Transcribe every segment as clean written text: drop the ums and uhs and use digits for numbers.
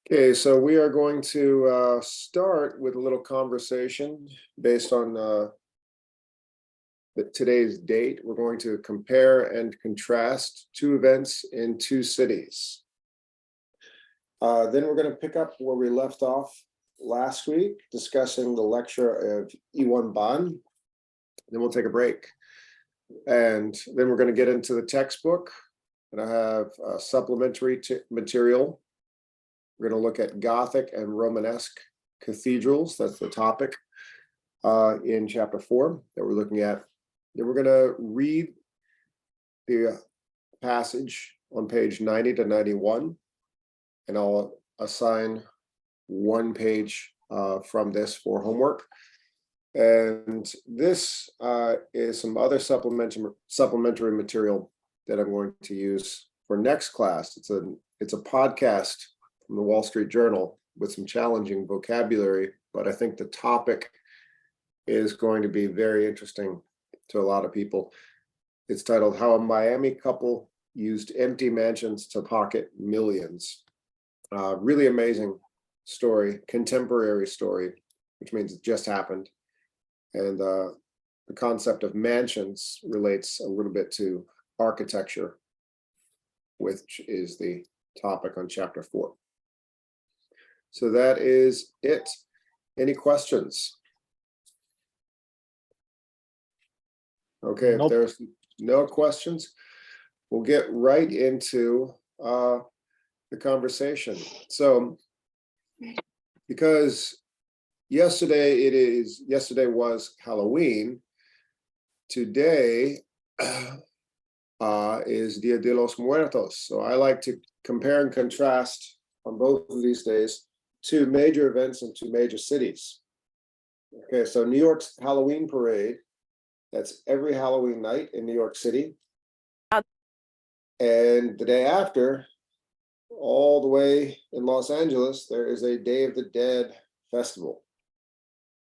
Okay, so we are going to start with a little conversation based on today's date. We're going to compare and contrast two events in two cities. Then we're going to pick up where we left off last week, discussing the lecture of Iwan Ban. Then we'll take a break. And then we're going to get into the textbook. And I have supplementary material. We're going to look at Gothic and Romanesque cathedrals. That's the topic in chapter 4 that we're looking at. Then we're going to read the passage on page 90 to 91, and I'll assign one page from this for homework. And this is some other supplementary material that I'm going to use for next class. It's a podcast from the Wall Street Journal with some challenging vocabulary, but I think the topic is going to be very interesting to a lot of people. It's titled "How a Miami Couple Used Empty Mansions to Pocket Millions." Really amazing story, contemporary story, which means it just happened. And the concept of mansions relates a little bit to architecture, which is the topic on chapter 4. So that is it. Any questions? Okay, Nope. If there's no questions, we'll get right into the conversation. So, because yesterday was Halloween, today is Dia de los Muertos. So I like to compare and contrast on both of these days two major events in two major cities. Okay, so New York's Halloween parade, that's every Halloween night in New York City. And the day after, all the way in Los Angeles, there is a Day of the Dead festival.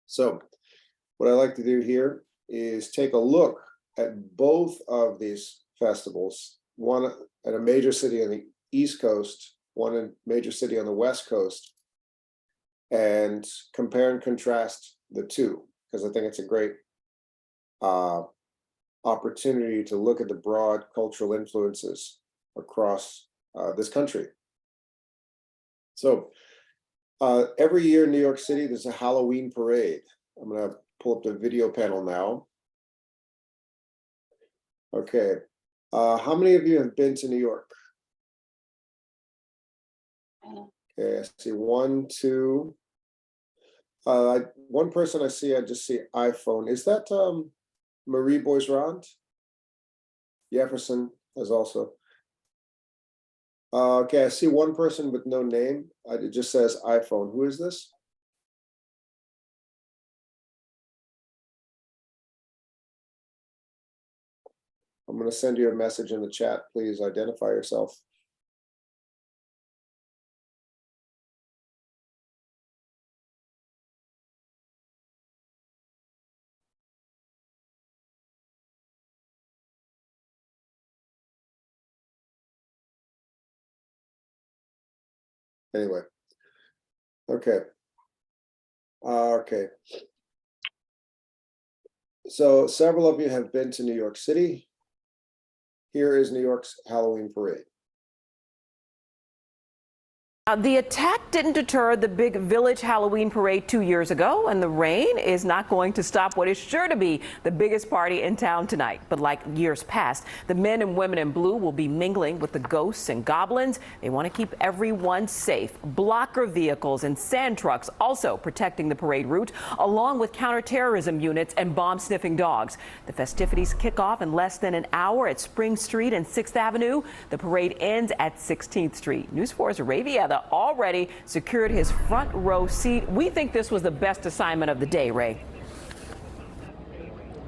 So what I like to do here is take a look at both of these festivals, one at a major city on the East Coast, one in a major city on the West Coast, and compare and contrast the two, because I think it's a great opportunity to look at the broad cultural influences across this country. So every year in New York City, there's a Halloween parade. I'm going to pull up the video panel now. Okay. How many of you have been to New York? Okay, I see 1, 2. One person I just see iPhone. Is that Marie Boisrand? Jefferson is also. Okay, I see one person with no name. It just says iPhone. Who is this? I'm going to send you a message in the chat. Please identify yourself. Anyway, okay. Okay. So several of you have been to New York City. Here is New York's Halloween parade. The attack didn't deter the big Village Halloween parade 2 years ago, and the rain is not going to stop what is sure to be the biggest party in town tonight. But like years past, the men and women in blue will be mingling with the ghosts and goblins. They want to keep everyone safe. Blocker vehicles and sand trucks also protecting the parade route, along with counterterrorism units and bomb-sniffing dogs. The festivities kick off in less than an hour at Spring Street and 6th Avenue. The parade ends at 16th Street. News 4's Arabia already secured his front row seat. We think this was the best assignment of the day, Ray.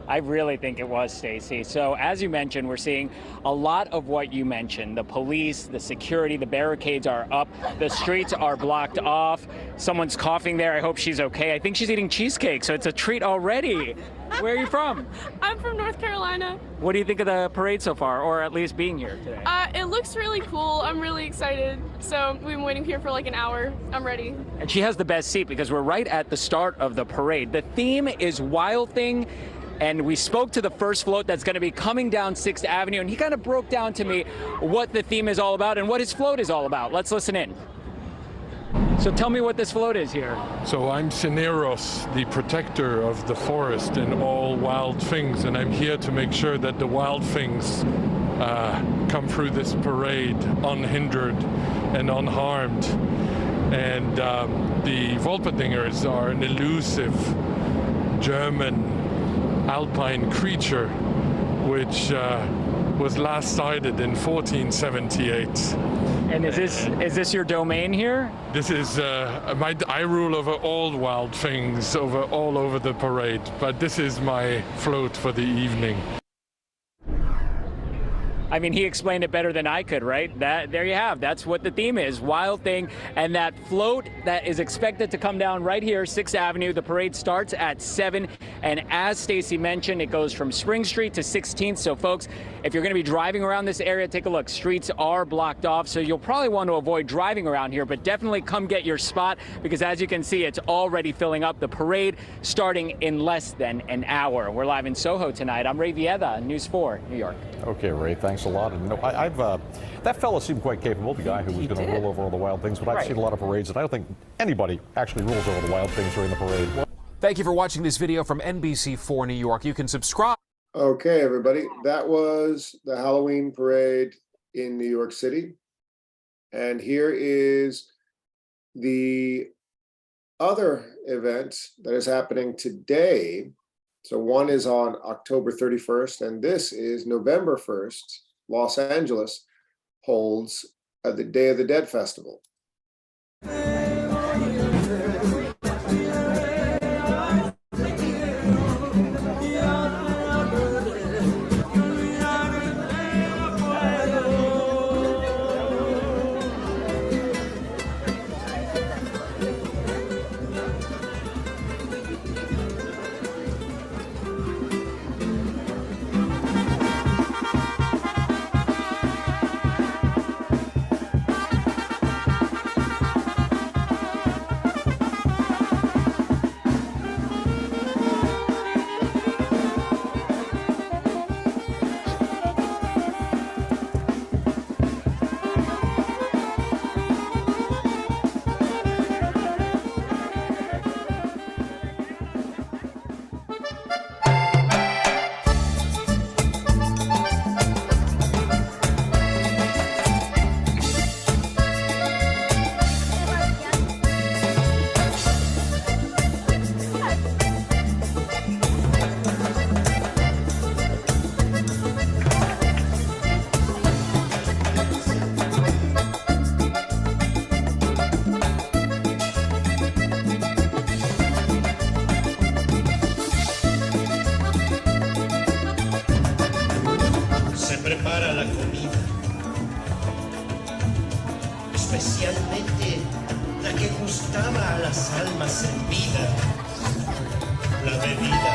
I really think it was, Stacy. So as you mentioned, we're seeing a lot of what you mentioned. The police, the security, the barricades are up. The streets are blocked off. Someone's coughing there. I hope she's okay. I think she's eating cheesecake, so it's a treat already. Where are you from? I'm from North Carolina. What do you think of the parade so far, or at least being here today? It looks really cool. I'm really excited. So we've been waiting here for like an hour. I'm ready. And she has the best seat because we're right at the start of the parade. The theme is Wild Thing. And we spoke to the first float that's going to be coming down 6th Avenue, and he kind of broke down to me what the theme is all about and what his float is all about. Let's listen in. So tell me what this float is here. So I'm Cineros, the protector of the forest and all wild things, and I'm here to make sure that the wild things come through this parade unhindered and unharmed. And the Wolperdingers are an elusive German alpine creature which was last sighted in 1478. And is this your domain here? This is I rule over all wild things all over the parade, but this is my float for the evening. I mean, he explained it better than I could, right? There you have. That's what the theme is, Wild Thing. And that float that is expected to come down right here, 6th Avenue. The parade starts at 7. And as Stacy mentioned, it goes from Spring Street to 16th. So, folks, if you're going to be driving around this area, take a look. Streets are blocked off, so you'll probably want to avoid driving around here. But definitely come get your spot because, as you can see, it's already filling up. The parade starting in less than an hour. We're live in Soho tonight. I'm Ray Vieda, News 4, New York. Okay, Ray, thanks a lot. And no, that fellow seemed quite capable, the guy who was going to rule over all the wild things. But I've seen a lot of parades, and I don't think anybody actually rules over the wild things during the parade. Thank you for watching this video from NBC4 New York. You can subscribe. Okay, everybody, that was the Halloween parade in New York City. And here is the other event that is happening today. So one is on October 31st, and this is November 1st. Los Angeles holds the Day of the Dead Festival. Prepara la comida, especialmente la que gustaba a las almas servidas, la bebida.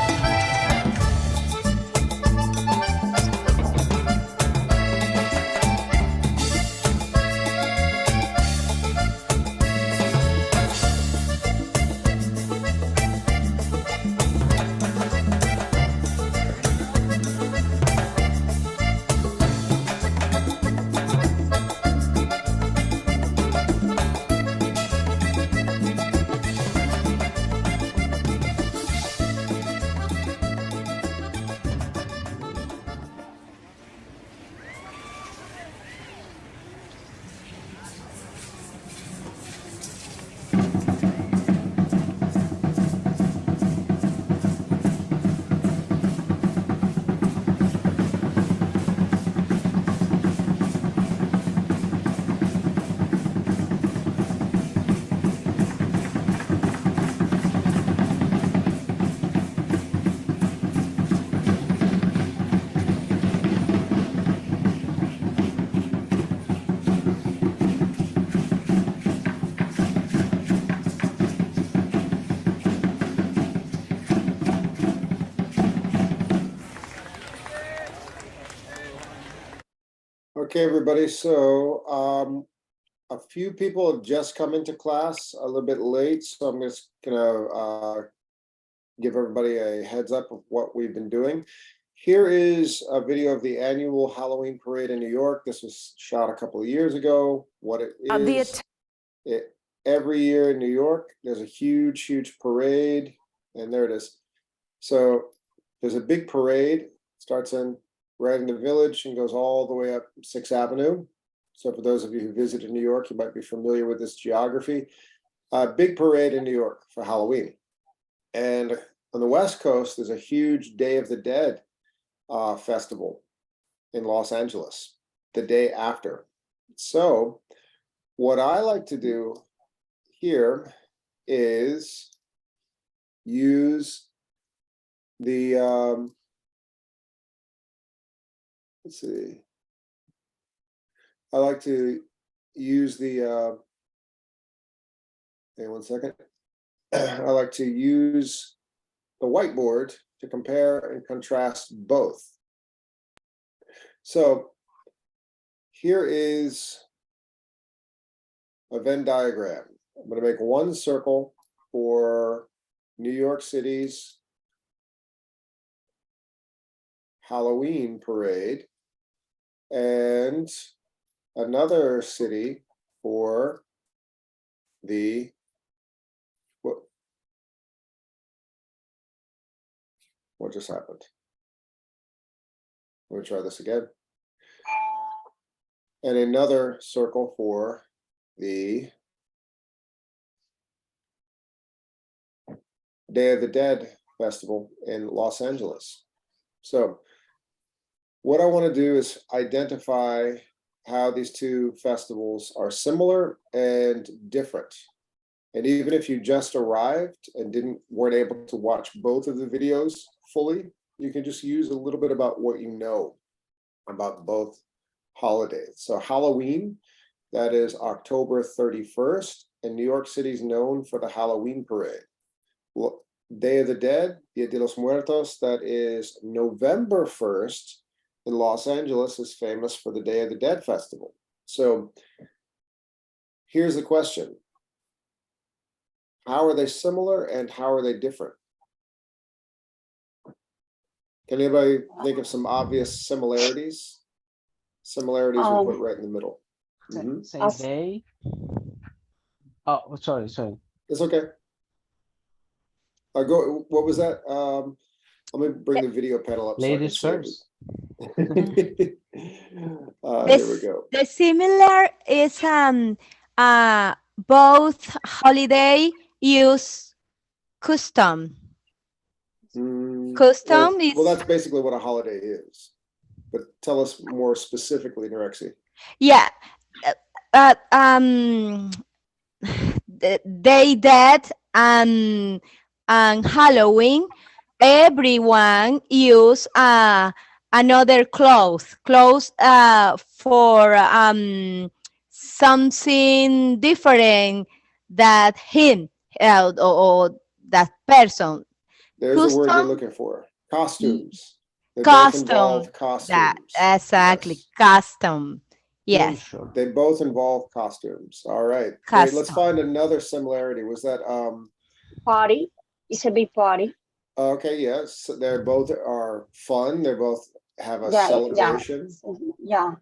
Okay, everybody, so a few people have just come into class a little bit late, so I'm just gonna give everybody a heads up of what we've been doing. Here is a video of the annual Halloween parade in New York. This was shot a couple of years ago. What it is, every year in New York, there's a huge parade, and there it is. So there's a big parade, starts in right in the Village and goes all the way up 6th Avenue. So for those of you who visited New York, you might be familiar with this geography. Big parade in New York for Halloween. And on the West Coast, there's a huge Day of the Dead festival in Los Angeles, the day after. So what I like to do here is use the, let's see, I like to use the, hang on 1 second. I like to use the whiteboard to compare and contrast both. So here is a Venn diagram. I'm going to make one circle for New York City's Halloween parade and another city for the what just happened? Let me try this again. And another circle for the Day of the Dead festival in Los Angeles. So what I want to do is identify how these two festivals are similar and different. And even if you just arrived and weren't able to watch both of the videos fully, you can just use a little bit about what you know about both holidays. So Halloween, that is October 31st, and New York City is known for the Halloween parade. Well, Day of the Dead, Dia de los Muertos, that is November 1st, in Los Angeles is famous for the Day of the Dead festival. So here's the question. How are they similar and how are they different? Can anybody think of some obvious similarities? Similarities we put right in the middle. Same day. Oh, sorry. It's okay. What was that? Let me bring the video panel up. Ladies first. Here we go. The similar is both holiday use custom. Custom is well, that's basically what a holiday is. But tell us more specifically, Norexi. Yeah. Day Dead and Halloween, everyone use another clothes for something different that him or that person. There's the word you're looking for. Costumes. They Custom. both involve costumes. Exactly. Yes. Custom. Yes. Sure. They both involve costumes. All right. Custom. Great. Let's find another similarity. Was that party? It's a big party. Okay, yes. They both are fun. They both have a celebration. Yeah.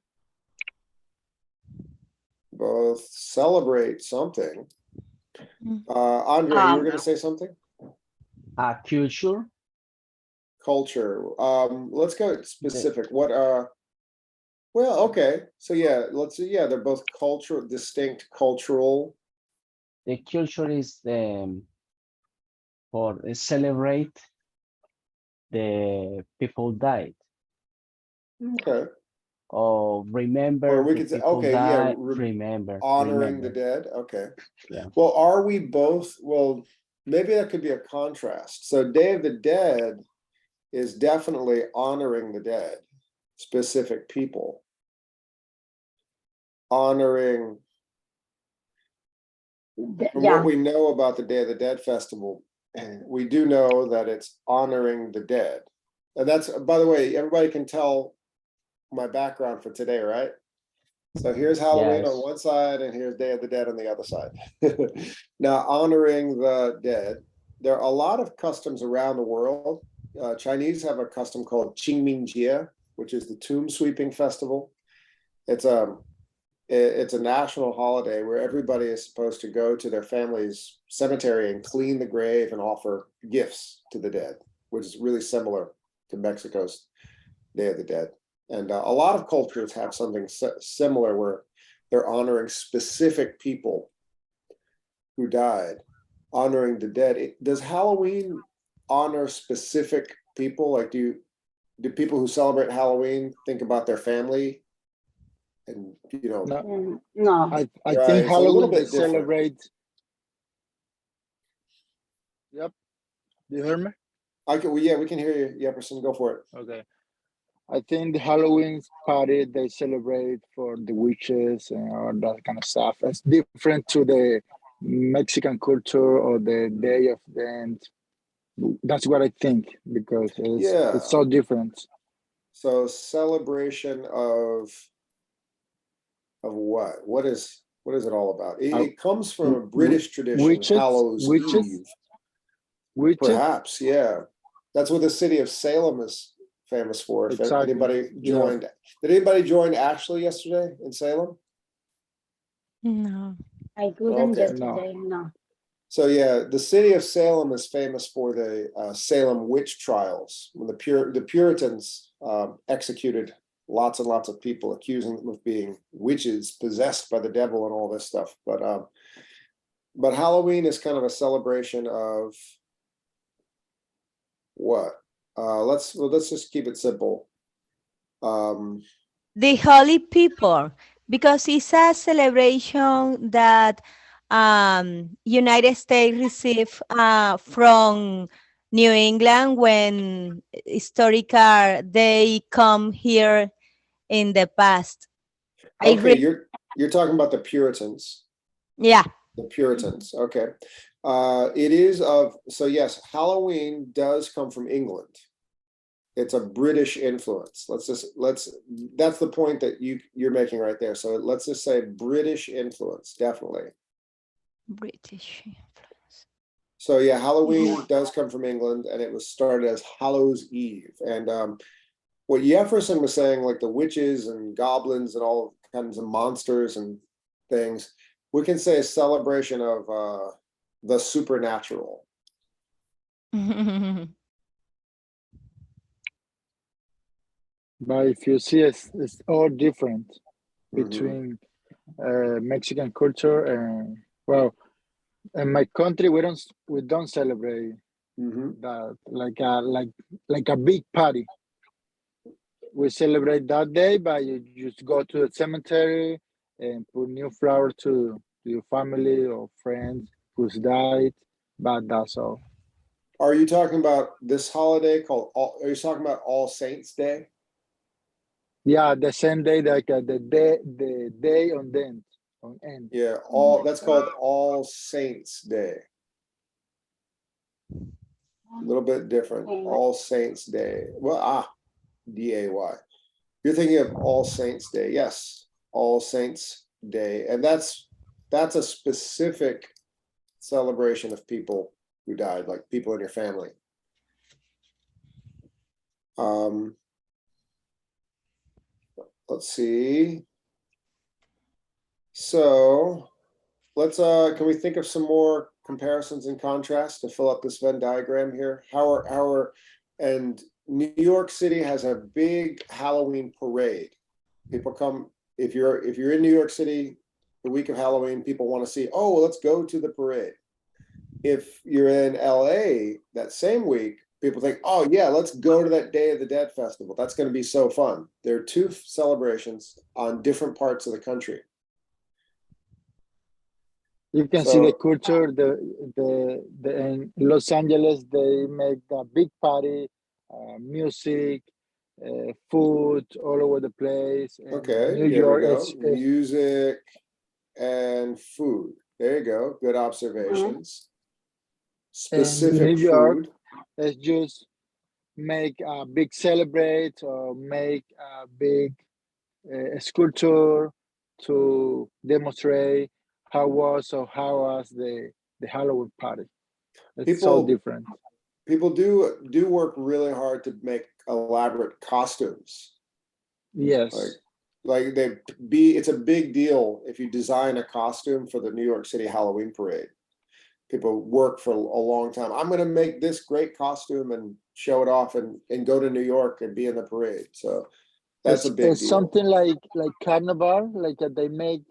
Both celebrate something. Andre, you were going to say something? Culture. Let's go specific. What well, okay. So yeah, they're both distinct cultural. The culture is for celebrate the people died. Okay. Or remember. Or we could say, okay, yeah, remember. Honoring the dead. Okay. Yeah. Well, are we both? Well, maybe that could be a contrast. So Day of the Dead is definitely honoring the dead, specific people. Honoring, from what we know about the Day of the Dead festival, we do know that it's honoring the dead. And that's, by the way, everybody can tell my background for today, right? So here's Halloween on Yes. one side and here's Day of the Dead on the other side. Now, honoring the dead, there are a lot of customs around the world. Chinese have a custom called Qingmingjie, which is the tomb sweeping festival. It's a national holiday where everybody is supposed to go to their family's cemetery and clean the grave and offer gifts to the dead, which is really similar to Mexico's Day of the Dead. And a lot of cultures have something similar where they're honoring specific people who died, honoring the dead. Does Halloween honor specific people? Like, do people who celebrate Halloween think about their family? And No. I Right, think it's a little Halloween bit they different. celebrate. Yep. Do you hear me? Yeah, we can hear you, Jefferson. Go for it. Okay. I think the Halloween party they celebrate for the witches and all that kind of stuff. It's different to the Mexican culture or the Day of the End. That's what I think because Yeah. it's so different. So celebration of what? What is it all about? It comes from a British tradition, Witches, Hallows Eve. witches. Perhaps, yeah. That's what the city of Salem is famous for. If Exactly. anybody Yeah. joined, did anybody join Ashley yesterday in Salem? No. I couldn't Okay. yesterday, no. So yeah, the city of Salem is famous for the Salem witch trials, when the Puritans executed lots and lots of people, accusing them of being witches, possessed by the devil, and all this stuff. But Halloween is kind of a celebration of what? Let's just keep it simple. The holy people, because it's a celebration that United States received from New England when historical they come here in the past. Okay, you're talking about the Puritans. Yeah. The Puritans. Okay. It is so yes, Halloween does come from England. It's a British influence. That's the point that you're making right there. So let's just say British influence, definitely. British influence. So yeah, Halloween does come from England, and it was started as Hallows Eve. And what Jefferson was saying, like the witches and goblins and all kinds of monsters and things, we can say a celebration of the supernatural. But if you see, it's all different between Mexican culture and in my country we don't celebrate that like a big party. We celebrate that day, but you just go to the cemetery and put new flowers to your family or friends who's died. But that's all. Are you talking about this holiday called are you talking about All Saints Day? Yeah, the same day, like the day on end. Yeah, that's called All Saints Day. A little bit different. All Saints Day. Well, D-A-Y. You're thinking of All Saints Day. Yes, All Saints Day. And that's a specific celebration of people who died, like people in your family. Let's see. So let's can we think of some more comparisons and contrasts to fill up this Venn diagram here? And New York City has a big Halloween parade. People come, if you're in New York City the week of Halloween, people want to see, oh, well, let's go to the parade. If you're in LA that same week, people think, oh yeah, let's go to that Day of the Dead festival. That's going to be so fun. There are two celebrations on different parts of the country. You can see the culture. In Los Angeles they make a big party, music, food all over the place. Okay, New York, it's music and food. There you go. Good observations. Specific New York, food. let's just make a big celebrate or make a big sculpture to demonstrate how was the Halloween party. It's so different. People do work really hard to make elaborate costumes. Yes. Like it's a big deal if you design a costume for the New York City Halloween parade. People work for a long time. I'm going to make this great costume and show it off and go to New York and be in the parade. So that's a big deal. Something like carnival, like they make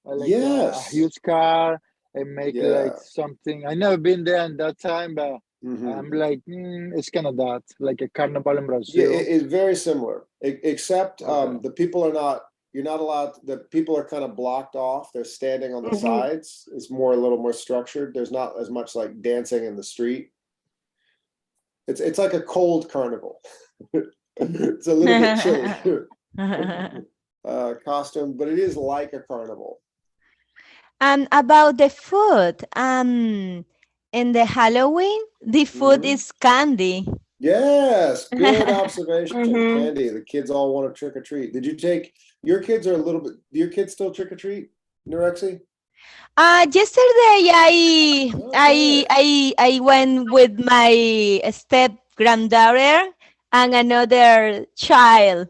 a huge car and make like something. I never been there in that time, but I'm like, it's kind of that, like a carnival in Brazil. Yeah, it's very similar, except the people are not. You're not allowed. The people are kind of blocked off. They're standing on the sides. It's a little more structured. There's not as much like dancing in the street. It's like a cold carnival. It's a little bit chilly. Costume, but it is like a carnival. And about the food, in the Halloween, the food is candy. Yes, good observation. Candy. The kids all want to trick or treat. Did you take your kids are a little bit? Do your kids still trick or treat, Norexi? Yesterday I went with my step granddaughter and another child.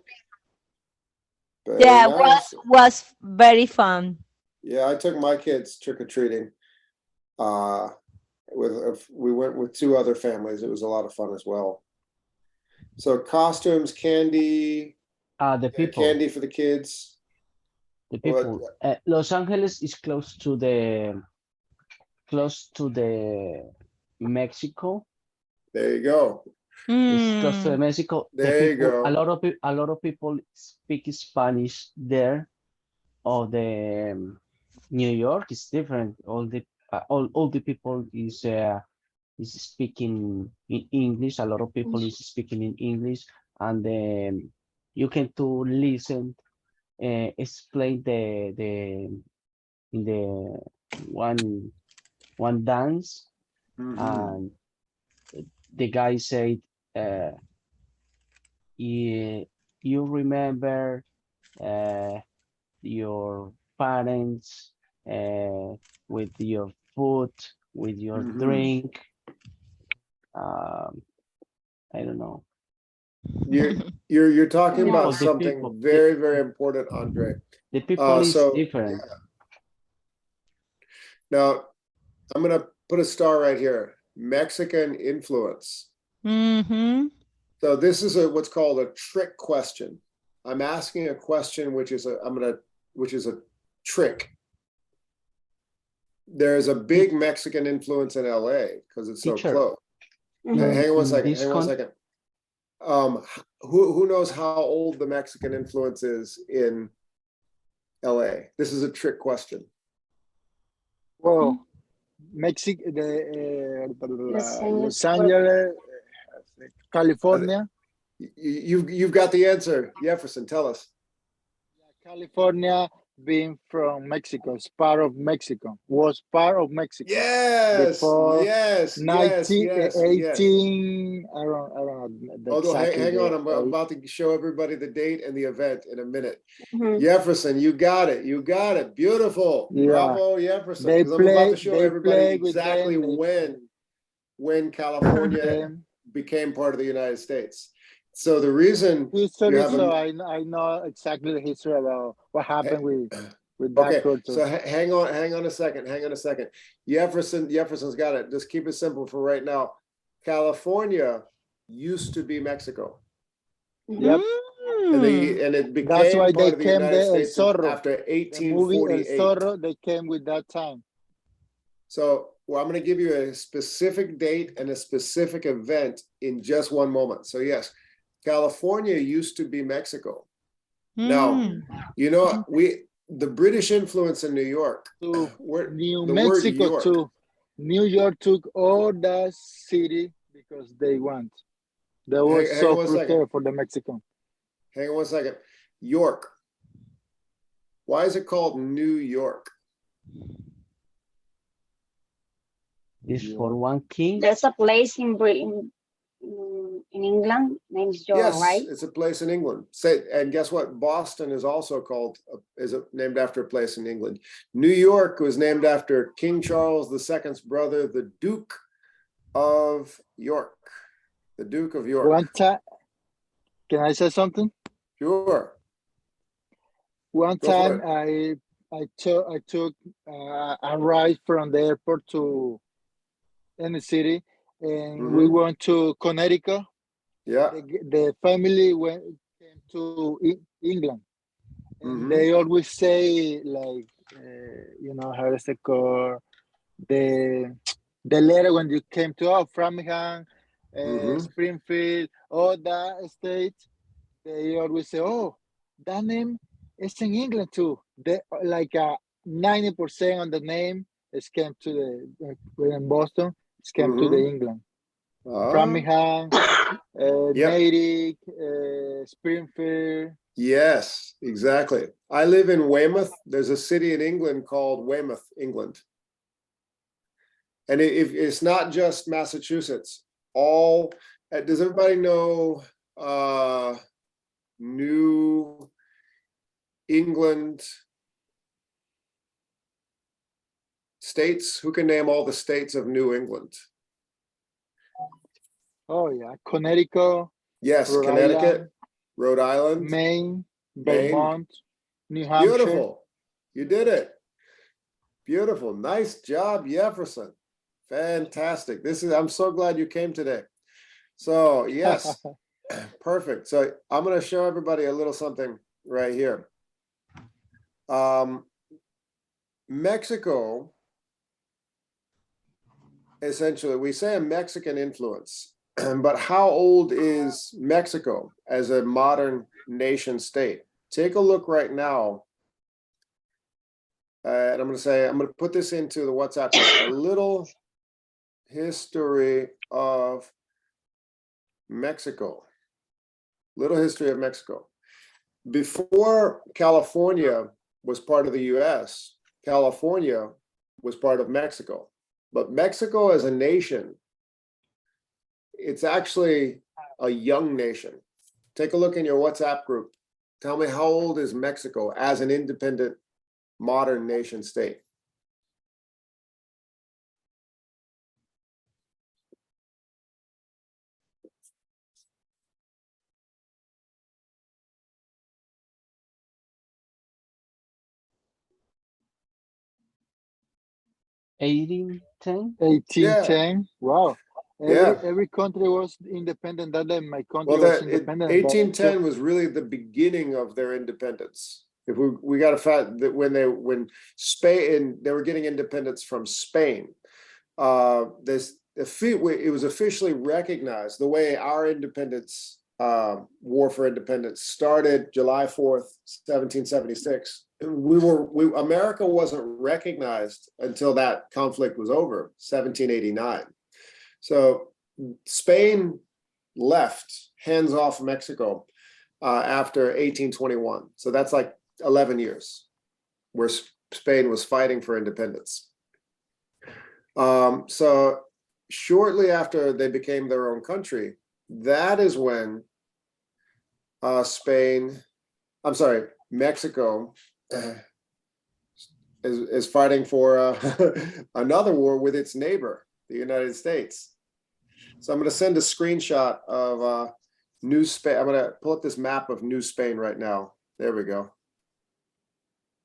Was very fun. Yeah, I took my kids trick or treating. We went with 2 other families. It was a lot of fun as well. So costumes, candy, the people, candy for the kids. The people. Los Angeles is close to the Mexico. There you go. It's close to Mexico. There you go. A lot of people speak Spanish there. Or the New York is different. All the people is speaking in English. A lot of people is speaking in English, and you can to listen, explain in the one dance, and the guy said, you remember your parents with your food, with your drink. I don't know. You're talking about something very, very important, Andre. The people is different. Yeah. Now, I'm gonna put a star right here. Mexican influence. So this is what's called a trick question. I'm asking a question which is a trick. There's a big Mexican influence in LA because it's so close. Hang on one second. Who knows how old the Mexican influence is in LA? This is a trick question. Well, Mexico, Los Angeles, California. You've got the answer, Jefferson. Tell us. California, being from Mexico, is part of Mexico. Was part of Mexico. Yes. Yes. 1918. I don't know. Although, hang on, I'm about to show everybody the date and the event in a minute. Jefferson, you got it. You got it. Beautiful. Yeah. Bravo, Jefferson. I'm about to show everybody exactly when California became part of the United States. So the reason history, I know exactly the history about what happened with that culture. So hang on a second. Jefferson's got it. Just keep it simple for right now. California used to be Mexico. Yep. And it became That's why part they of the came United there. States after 1848. The movie El Zorro, they came with that time. So I'm going to give you a specific date and a specific event in just one moment. So yes, California used to be Mexico. Now, you know, the British influence in New York. New Mexico too. New York took all that city because they want. They were so prepared for the Mexican. Hang on one second. York. Why is it called New York? Is for one king. There's a place in Britain. in England, named Joe, Yes, right? it's a place in England. Say, and guess what? Boston is also called, named after a place in England. New York was named after King Charles II's brother, the Duke of York. The Duke of York. One time, can I say something? Sure. One Go for time, it. I took a ride from the airport to any city, and we went to Connecticut. Yeah. The family came to England, and they always say like, you know, how is it called? The letter when you came to Framingham, Springfield, all that states, they always say, "Oh, that name is in England too." They like 90% on the name is came to the in Boston. It's came to the England. Framingham, Natick, Springfield. Yes, exactly. I live in Weymouth. There's a city in England called Weymouth, England. And it's not just Massachusetts. Does everybody know New England states? Who can name all the states of New England? Oh yeah, Connecticut. Yes, Rhode Connecticut, Island, Rhode Island, Maine, Vermont, New Hampshire. Beautiful. You did it. Beautiful. Nice job, Jefferson. Fantastic. I'm so glad you came today. So yes, perfect. So I'm going to show everybody a little something right here. Mexico, essentially, we say a Mexican influence, but how old is Mexico as a modern nation state? Take a look right now. And I'm going to put this into the WhatsApp, a little history of Mexico. Little history of Mexico. Before California was part of the US, California was part of Mexico. But Mexico as a nation, it's actually a young nation. Take a look in your WhatsApp group. Tell me, how old is Mexico as an independent modern nation state? Eighteen ten. 1810. Wow. Yeah. Every country was independent. That day my country Well, was independent. 1810 was really the beginning of their independence. If we got a fact that when Spain, they were getting independence from Spain. It was officially recognized the way our independence, war for independence started July 4th, 1776. America wasn't recognized until that conflict was over, 1789. So Spain left, hands off Mexico, after 1821. So that's like 11 years where Spain was fighting for independence. So shortly after they became their own country, that is when Mexico is fighting for another war with its neighbor, the United States. So I'm going to send a screenshot of New Spain. I'm going to pull up this map of New Spain right now. There we go.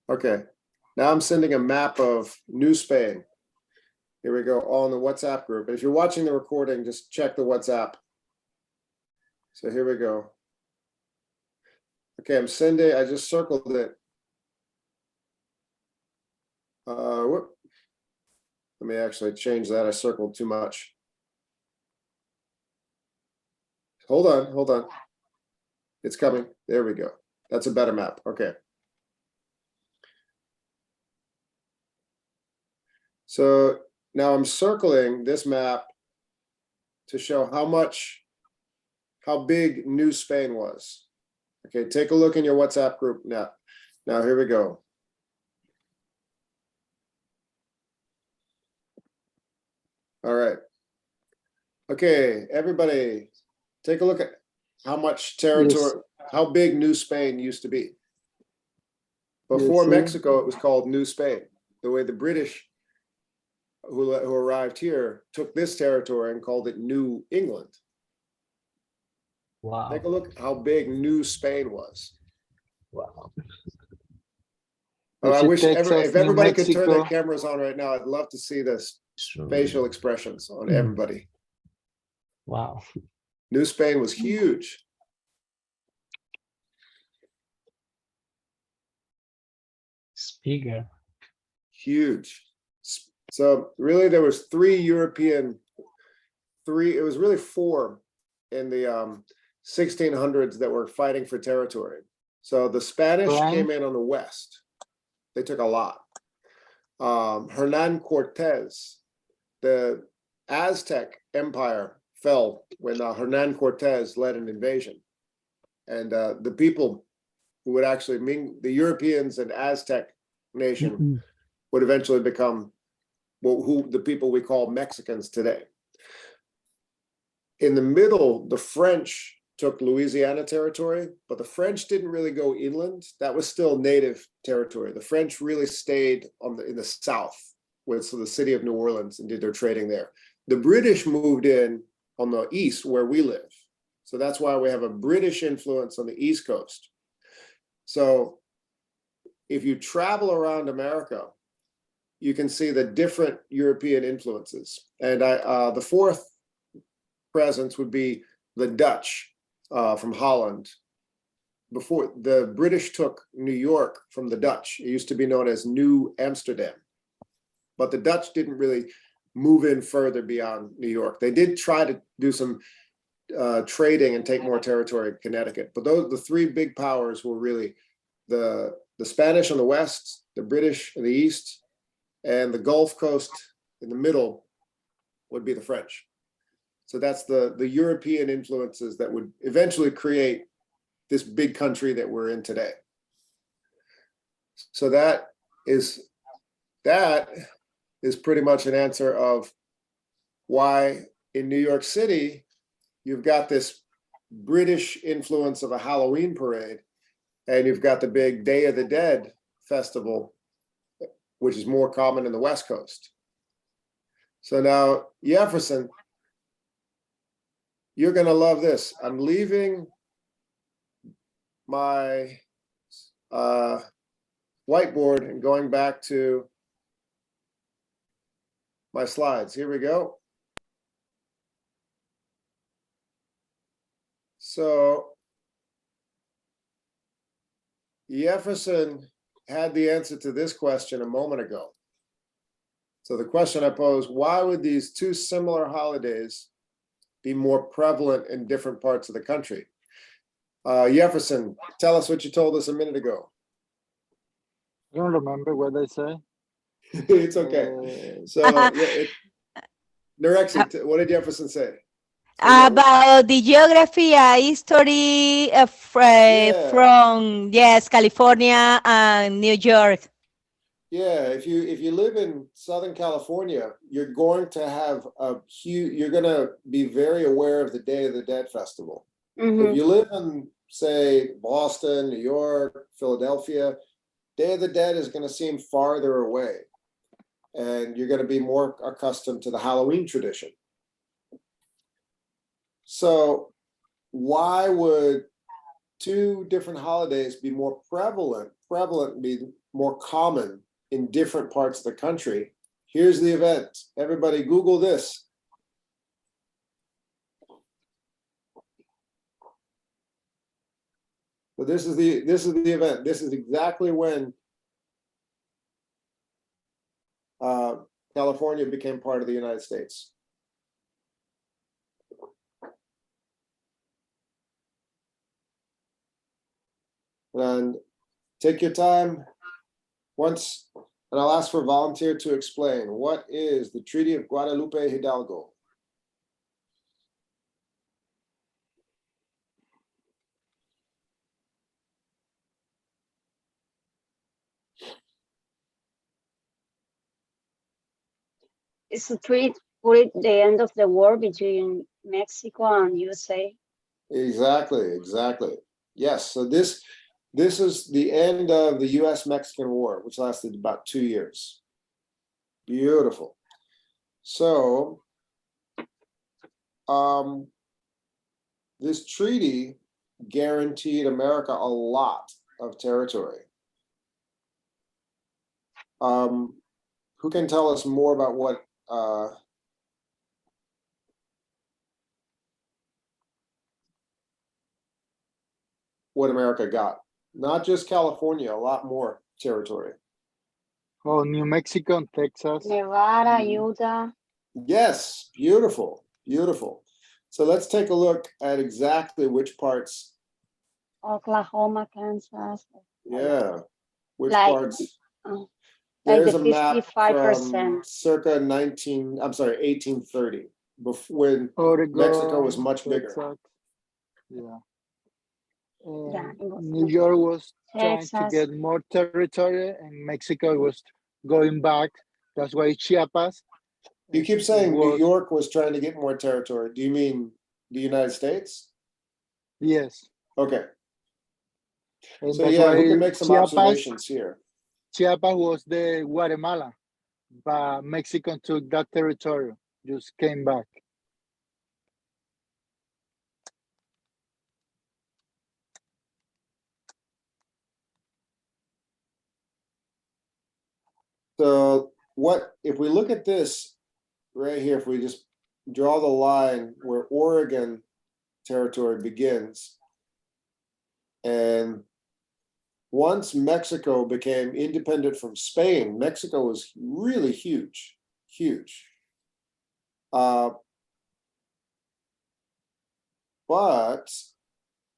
Okay, now I'm sending a map of New Spain. Here we go, all in the WhatsApp group. And if you're watching the recording, just check the WhatsApp. So here we go. Okay, I just circled it. Whoop. Let me actually change that. I circled too much. Hold on. It's coming. There we go. That's a better map. Okay. So now I'm circling this map to show how big New Spain was. Okay, take a look in your WhatsApp group now. Now here we go. All right. Okay, everybody, take a look at how much Yes. territory, how big New Spain used to be. Before see? Mexico, it was called New Spain. The way the British who arrived here took this territory and called it New England. Wow. Take a look how big New Spain was. Wow. Oh, I see wish Texas, if New everybody could turn their Mexico. cameras on right now, I'd love to see this facial expressions on everybody. Wow. New Spain was huge. It's bigger. Huge. So really there was it was really four in the 1600s that were fighting for territory. So the Spanish came in on the west. They took a lot. Hernan Cortez, the Aztec Empire fell when Hernan Cortez led an invasion. And the people who would actually mean the Europeans and Aztec nation would eventually become who the people we call Mexicans today. In the middle, the French took Louisiana territory, but the French didn't really go inland. That was still native territory. The French really stayed in the south with the city of New Orleans and did their trading there. The British moved in on the east where we live. So that's why we have a British influence on the East Coast. So if you travel around America, you can see the different European influences. And the fourth presence would be the Dutch from Holland. Before the British took New York from the Dutch, it used to be known as New Amsterdam. But the Dutch didn't really move in further beyond New York. They did try to do some trading and take more territory in Connecticut. But the three big powers were really the Spanish on the west, the British in the east, and the Gulf Coast in the middle would be the French. So that's the European influences that would eventually create this big country that we're in today. So that is pretty much an answer of why in New York City, you've got this British influence of a Halloween parade, and you've got the big Day of the Dead festival, which is more common in the West Coast. So now, Jefferson, you're going to love this. I'm leaving my whiteboard and going back to my slides. Here we go. So Jefferson had the answer to this question a moment ago. So the question I posed, why would these two similar holidays be more prevalent in different parts of the country? Jefferson, tell us what you told us a minute ago. I don't remember what I say. It's okay. So, Norexi, what did Jefferson say? About the geography, history from California and New York. Yeah, if you live in Southern California, you're going to be very aware of the Day of the Dead festival. If you live in, say, Boston, New York, Philadelphia, Day of the Dead is going to seem farther away, and you're going to be more accustomed to the Halloween tradition. So why would two different holidays be more prevalent, be more common in different parts of the country? Here's the event. Everybody Google this. So this is the event. This is exactly when California became part of the United States. And take your time once, and I'll ask for a volunteer to explain what is the Treaty of Guadalupe Hidalgo. It's a treaty put it the end of the war between Mexico and USA. Exactly. Yes, so this is the end of the US-Mexican War, which lasted about 2 years. Beautiful. So, this treaty guaranteed America a lot of territory. Who can tell us more about what America got? Not just California, a lot more territory. Oh, New Mexico and Texas. Nevada, Utah. Yes, beautiful. So let's take a look at exactly which parts. Oklahoma, Kansas. Yeah, which like, parts. Like There's the a map 55%. from circa 1830, before, when Oregon, Mexico was much bigger. Texas. Yeah. Yeah, it was New York was trying to Texas. get more territory, and Mexico was going back. That's why Chiapas. You keep saying New York was trying to get more territory. Do you mean the United States? Yes. Okay. And So that's yeah, why who can make some observations here? Chiapas was the Guatemala, but Mexico took that territory, just came back. So what, if we look at this right here, if we just draw the line where Oregon territory begins, and once Mexico became independent from Spain, Mexico was really huge. But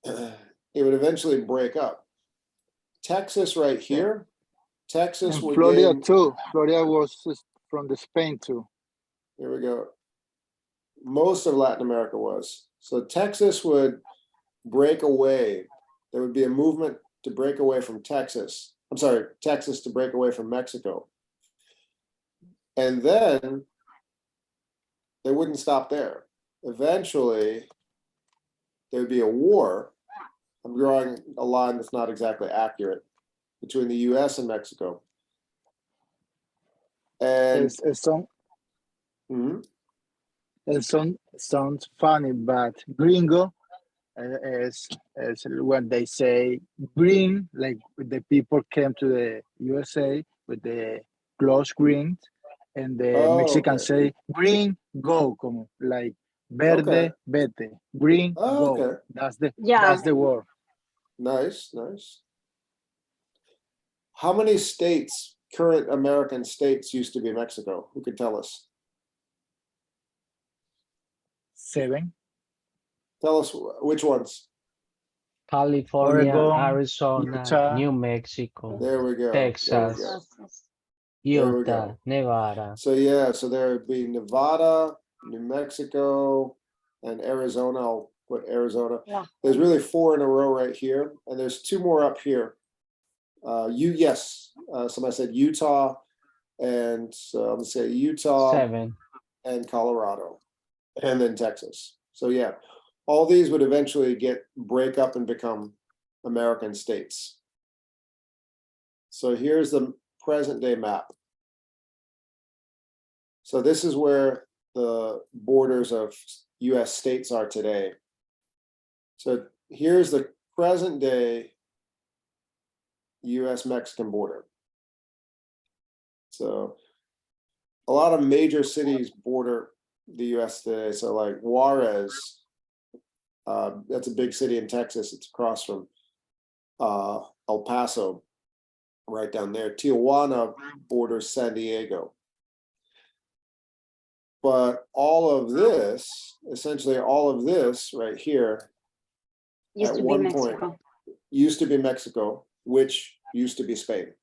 it would eventually break up. Texas right here, Texas And would Florida gain, too. Florida was from the Spain too. here we go. Most of Latin America was. So Texas would break away. There would be a movement to break away from Texas. I'm sorry, Texas to break away from Mexico. And then they wouldn't stop there. Eventually, there would be a war. I'm drawing a line that's not exactly accurate between the US and Mexico. And sounds funny, but gringo is when they say green, like the people came to the USA with the clothes green, and the Mexicans say green, go, como like verde, vete, green, go. That's the word. Nice. How many states, current American states, used to be Mexico? Who could tell us? 7. Tell us which ones. California, Oregon, Arizona, Utah. New Mexico, There we go. Texas, Utah, Nevada. So yeah, so there would be Nevada, New Mexico, and Arizona. I'll put Arizona. Yeah. There's really 4 in a row right here, and there's 2 more up here. Somebody said Utah, and so I'm gonna say Utah 7. and Colorado, and then Texas. So yeah, all these would eventually break up and become American states. So here's the present day map. So this is where the borders of US states are today. So here's the present day US-Mexican border. So a lot of major cities border the US today. So like Juarez, that's a big city in Texas. It's across from El Paso, right down there. Tijuana borders San Diego. But all of this, essentially all of this right here, at one point, used to be Mexico, which used to be Spain.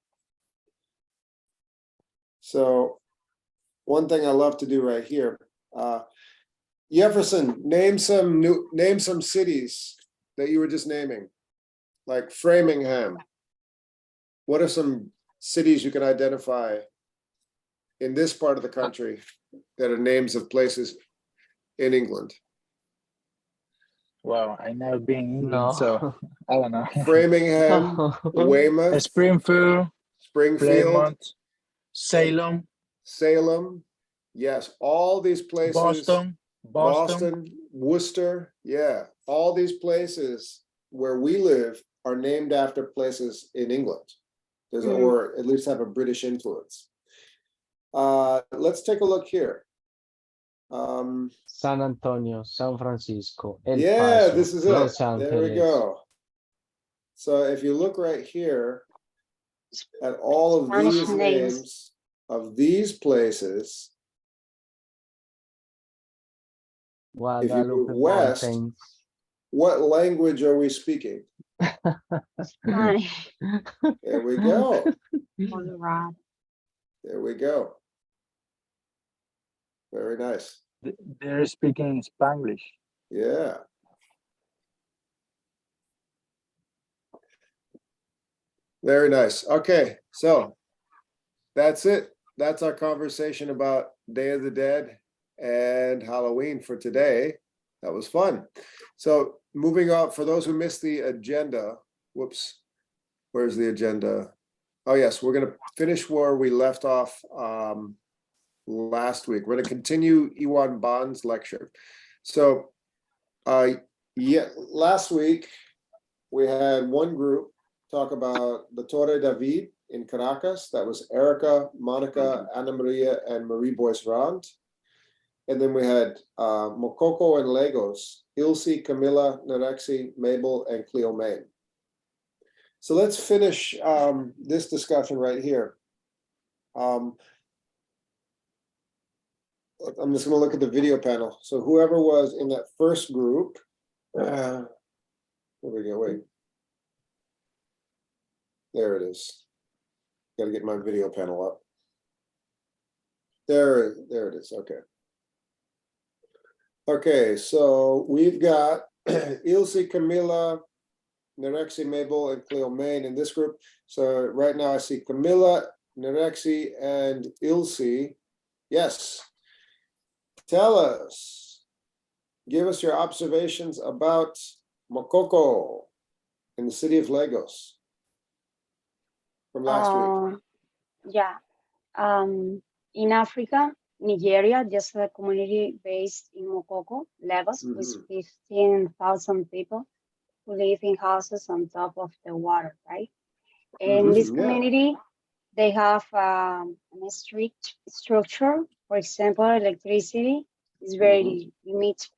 So one thing I love to do right here, Jefferson, name some cities that you were just naming, like Framingham. What are some cities you can identify in this part of the country that are names of places in England? Wow, I never been in England, so I don't know. Framingham, Weymouth, Springfield, Springfield, Plymouth, Salem, Salem. Yes, all these places. Boston. Worcester. Yeah, all these places where we live are named after places in England. Or at least have a British influence. Let's take a look here. San Antonio, San Francisco, El Yeah, Paso, this is it. Los There we Angeles. go. So if you look right here at all of Spanish these names of these places, if you move Guadalupe west, Mountains. what language are we speaking? Spanish. There we go. Colorado. There we go. Very nice. They're speaking Spanglish. Yeah. Very nice. Okay, so that's it. That's our conversation about Day of the Dead and Halloween for today. That was fun. So moving on, for those who missed the agenda, whoops, where's the agenda? Oh yes, we're gonna finish where we left off last week. We're gonna continue Iwan Bond's lecture. So yeah, last week we had one group talk about the Torre David in Caracas. That was Erica, Monica, Ana Maria, and Marie Boyce Rand. And then we had Mokoko and Lagos, Ilse, Camilla, Narexi, Mabel, and Cleo Main. So let's finish this discussion right here. I'm just going to look at the video panel. So whoever was in that first group, here we go, wait. There it is. Got to get my video panel up. There it is. Okay. Okay, so we've got Ilse, Camilla, Narexi, Mabel, and Cleo Main in this group. So right now I see Camilla, Narexi, and Ilse. Yes. Tell us. Give us your observations about Mokoko in the city of Lagos from last week. Yeah. In Africa, Nigeria, there's a community based in Mokoko, Lagos, with 15,000 people who live in houses on top of the water, right? In this community, they have a strict structure. For example, electricity is very limited.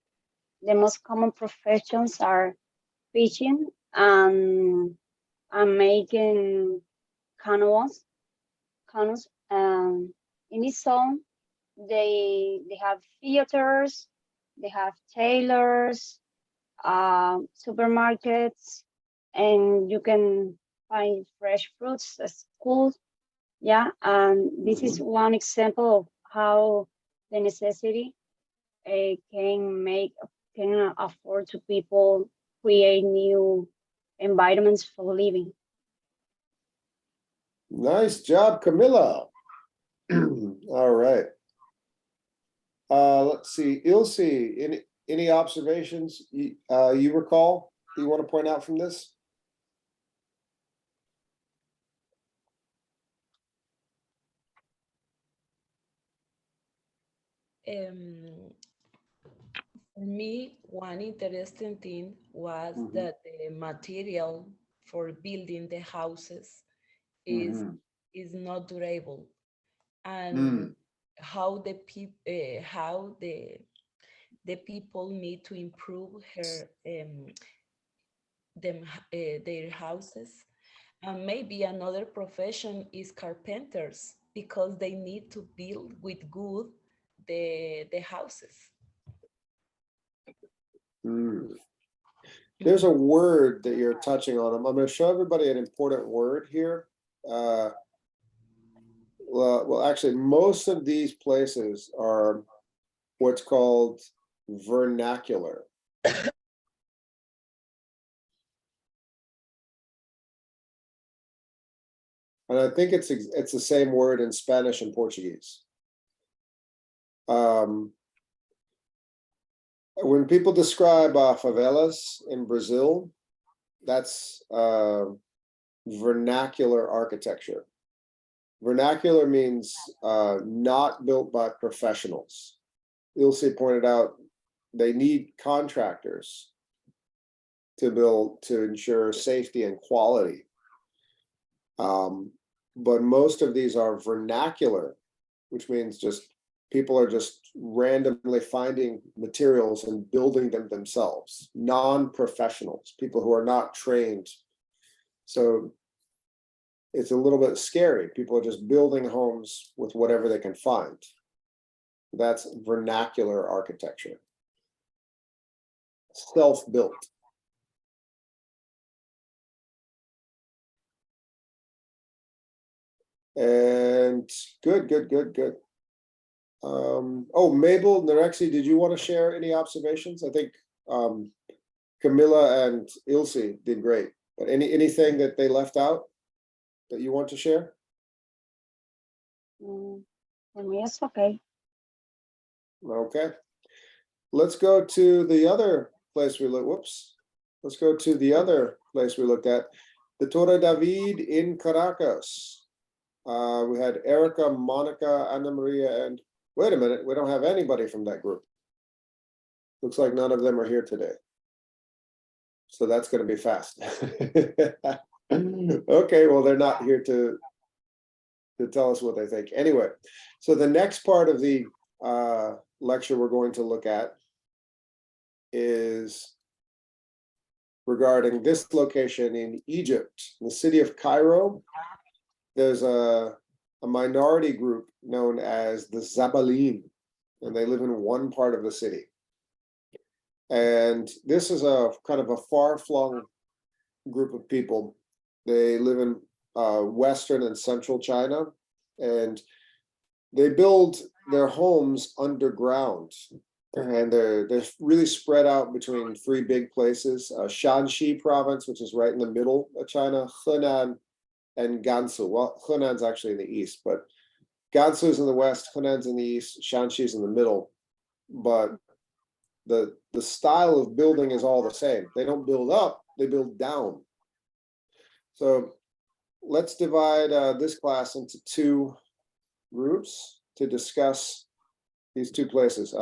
The most common professions are fishing and making canoes. In this zone, they have theaters, they have tailors, supermarkets, and you can find fresh fruits at school. Yeah, and this is one example of how the necessity can afford to people create new environments for living. Nice job, Camilla. All right. Let's see, Ilse, any observations you recall you want to point out from this? For me, one interesting thing was that the material for building the houses is not durable, and how the people need to improve their houses. And maybe another profession is carpenters, because they need to build with wood the houses. There's a word that you're touching on. I'm going to show everybody an important word here. Well, actually, most of these places are what's called vernacular. And I think it's the same word in Spanish and Portuguese. When people describe favelas in Brazil, that's vernacular architecture. Vernacular means not built by professionals. Ilse pointed out they need contractors to build to ensure safety and quality. But most of these are vernacular, which means just people are just randomly finding materials and building them themselves, non-professionals, people who are not trained. So it's a little bit scary. People are just building homes with whatever they can find. That's vernacular architecture. Self-built. And good. Oh, Mabel, Narexi, did you want to share any observations? I think Camilla and Ilse did great, but anything that they left out that you want to share? For me, it's okay. Okay. Let's go to the other place we looked. Whoops. Let's go to the other place we looked at, the Torre David in Caracas. We had Erica, Monica, Ana Maria, and wait a minute, we don't have anybody from that group. Looks like none of them are here today. So that's going to be fast. Okay, well, they're not here to tell us what they think. Anyway, so the next part of the lecture we're going to look at is regarding this location in Egypt, in the city of Cairo. There's a minority group known as the Zabaleen, and they live in one part of the city. And this is a kind of a far-flung group of people. They live in Western and Central China, and they build their homes underground. And they're really spread out between three big places, Shanxi province, which is right in the middle of China, Henan, and Gansu. Well, Hunan's actually in the east, but Gansu's in the west, Hunan's in the east, Shanxi's in the middle. But the style of building is all the same. They don't build up, they build down. So let's divide this class into two groups to discuss these two places.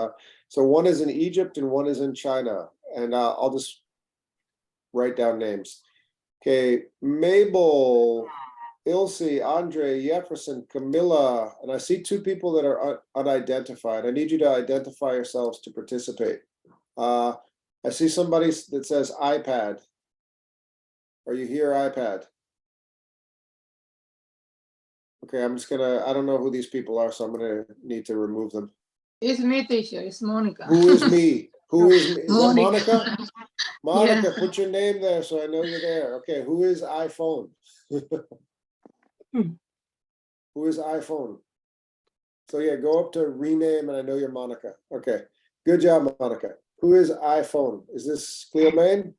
So one is in Egypt and one is in China. And I'll just write down names. Okay, Mabel, Ilse, Andre, Jefferson, Camilla, and I see two people that are unidentified. I need you to identify yourselves to participate. I see somebody that says iPad. Are you here, iPad? Okay, I'm just gonna, I don't know who these people are, so I'm gonna need to remove them. It's me, teacher. It's Monica. Who is me? Who is me? Is that Monica? Monica, Yeah. put your name there so I know you're there. Okay, who is iPhone? Who is iPhone? So yeah, go up to rename and I know you're Monica. Okay, good job, Monica. Who is iPhone? Is this Cleomaine?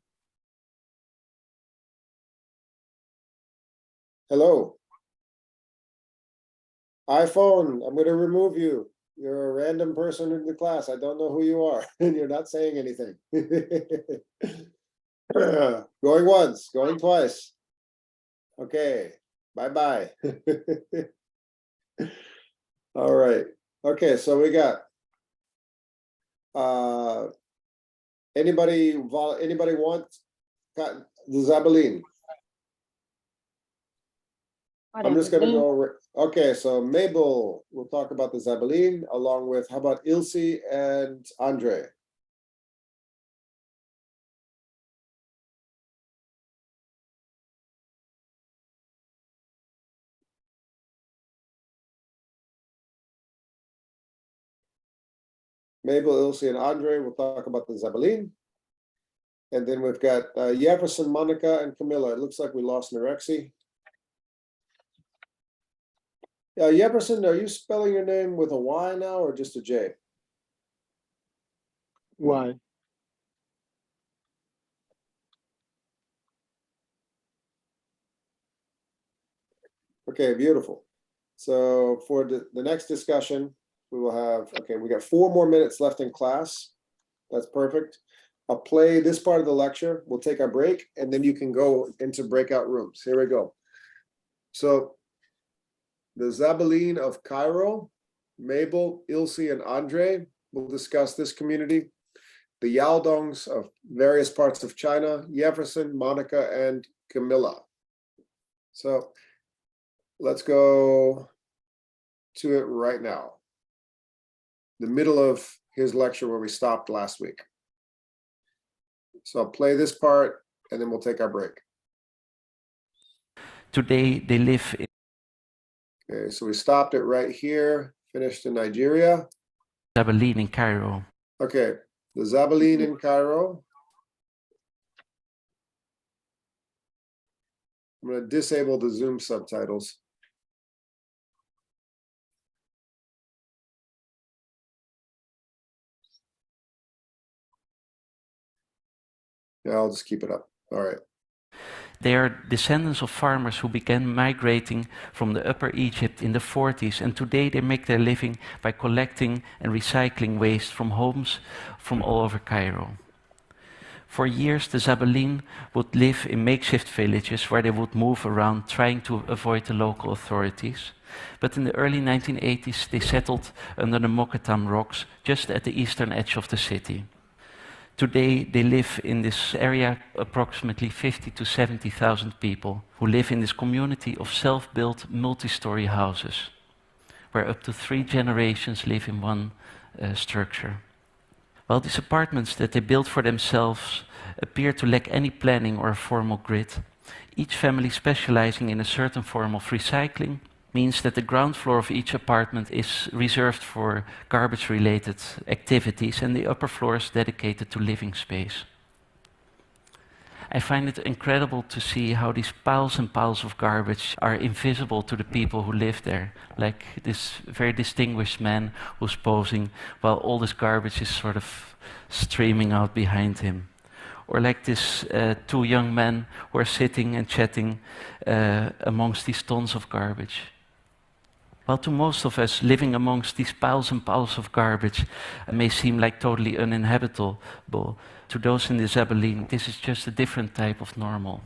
Hello. iPhone, I'm going to remove you. You're a random person in the class. I don't know who you are, and you're not saying anything. Going once, going twice. Okay, bye-bye. All right. Okay, so we got anybody want the Zabaleen? I'm just going to go over. Okay, so Mabel, we'll talk about the Zabaleen along with, how about Ilse and Andre? Mabel, Ilse, and Andre, we'll talk about the Zabaleen. And then we've got Jefferson, Monica, and Camilla. It looks like we lost Narexi. Jefferson, are you spelling your name with a Y now or just a J? Y. Okay, beautiful. So for the next discussion, we will have, okay, we got 4 more minutes left in class. That's perfect. I'll play this part of the lecture. We'll take our break, and then you can go into breakout rooms. Here we go. So, the Zabaleen of Cairo, Mabel, Ilse, and Andre will discuss this community. The Yaldongs of various parts of China, Jefferson, Monica, and Camilla. So, let's go to it right now. The middle of his lecture where we stopped last week. So I'll play this part and then we'll take our break. Today they live in... Okay, so we stopped it right here, finished in Nigeria. Zabaleen in Cairo. Okay, the Zabaleen in Cairo. I'm going to disable the Zoom subtitles. Yeah, I'll just keep it up. All right. They are descendants of farmers who began migrating from the Upper Egypt in the 40s, and today they make their living by collecting and recycling waste from homes from all over Cairo. For years, the Zabaleen would live in makeshift villages where they would move around trying to avoid the local authorities. But in the early 1980s, they settled under the Moketam rocks just at the eastern edge of the city. Today, they live in this area, approximately 50 to 70,000 people who live in this community of self-built multi-story houses, where up to 3 generations live in one structure. While these apartments that they built for themselves appear to lack any planning or a formal grid, each family specializing in a certain form of recycling means that the ground floor of each apartment is reserved for garbage-related activities and the upper floor is dedicated to living space. I find it incredible to see how these piles and piles of garbage are invisible to the people who live there, like this very distinguished man who's posing while all this garbage is sort of streaming out behind him. Or like this 2 young men who are sitting and chatting amongst these tons of garbage. While to most of us, living amongst these piles and piles of garbage may seem like totally uninhabitable, to those in the Zabaleen, this is just a different type of normal.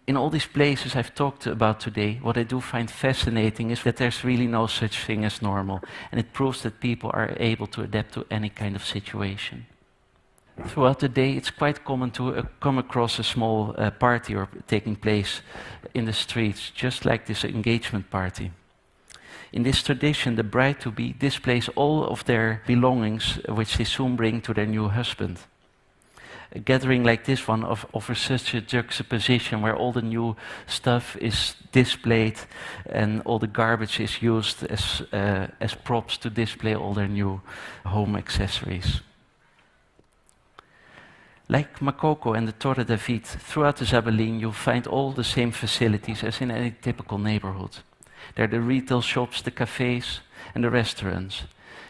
In all these places I've talked about today, what I do find fascinating is that there's really no such thing as normal, and it proves that people are able to adapt to any kind of situation. Throughout the day, it's quite common to come across a small party or taking place in the streets, just like this engagement party. In this tradition, the bride-to-be displays all of their belongings, which they soon bring to their new husband. A gathering like this one offers such a juxtaposition where all the new stuff is displayed and all the garbage is used as props to display all their new home accessories. Like Makoko and the Torre David, throughout the Zabaleen you'll find all the same facilities as in any typical neighborhood. There are the retail shops, the cafes, and the restaurants.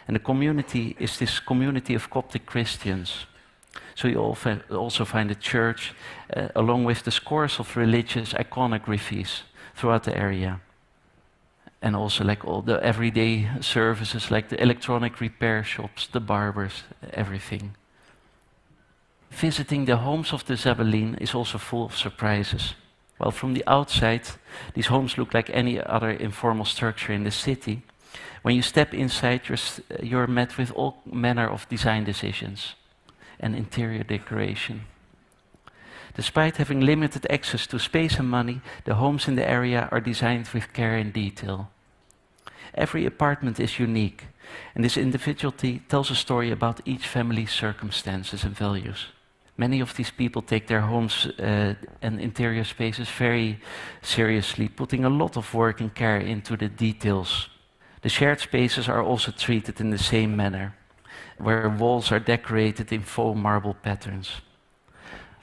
And the community is this community of Coptic Christians. So you also find a church, along with the scores of religious iconographies throughout the area. And also like all the everyday services, like the electronic repair shops, the barbers, everything. Visiting the homes of the Zabaleen is also full of surprises. While from the outside, these homes look like any other informal structure in the city, when you step inside, you're met with all manner of design decisions and interior decoration. Despite having limited access to space and money, the homes in the area are designed with care and detail. Every apartment is unique, and this individuality tells a story about each family's circumstances and values. Many of these people take their homes and interior spaces very seriously, putting a lot of work and care into the details. The shared spaces are also treated in the same manner, where walls are decorated in faux marble patterns.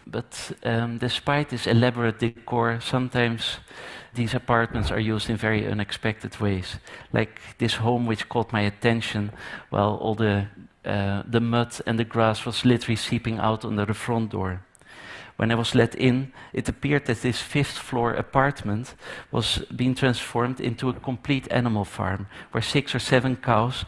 But despite this elaborate decor, sometimes these apartments are used in very unexpected ways. Like this home which caught my attention while all the mud and the grass was literally seeping out under the front door. When I was let in, it appeared that this 5th-floor apartment was being transformed into a complete animal farm, where 6 or 7 cows.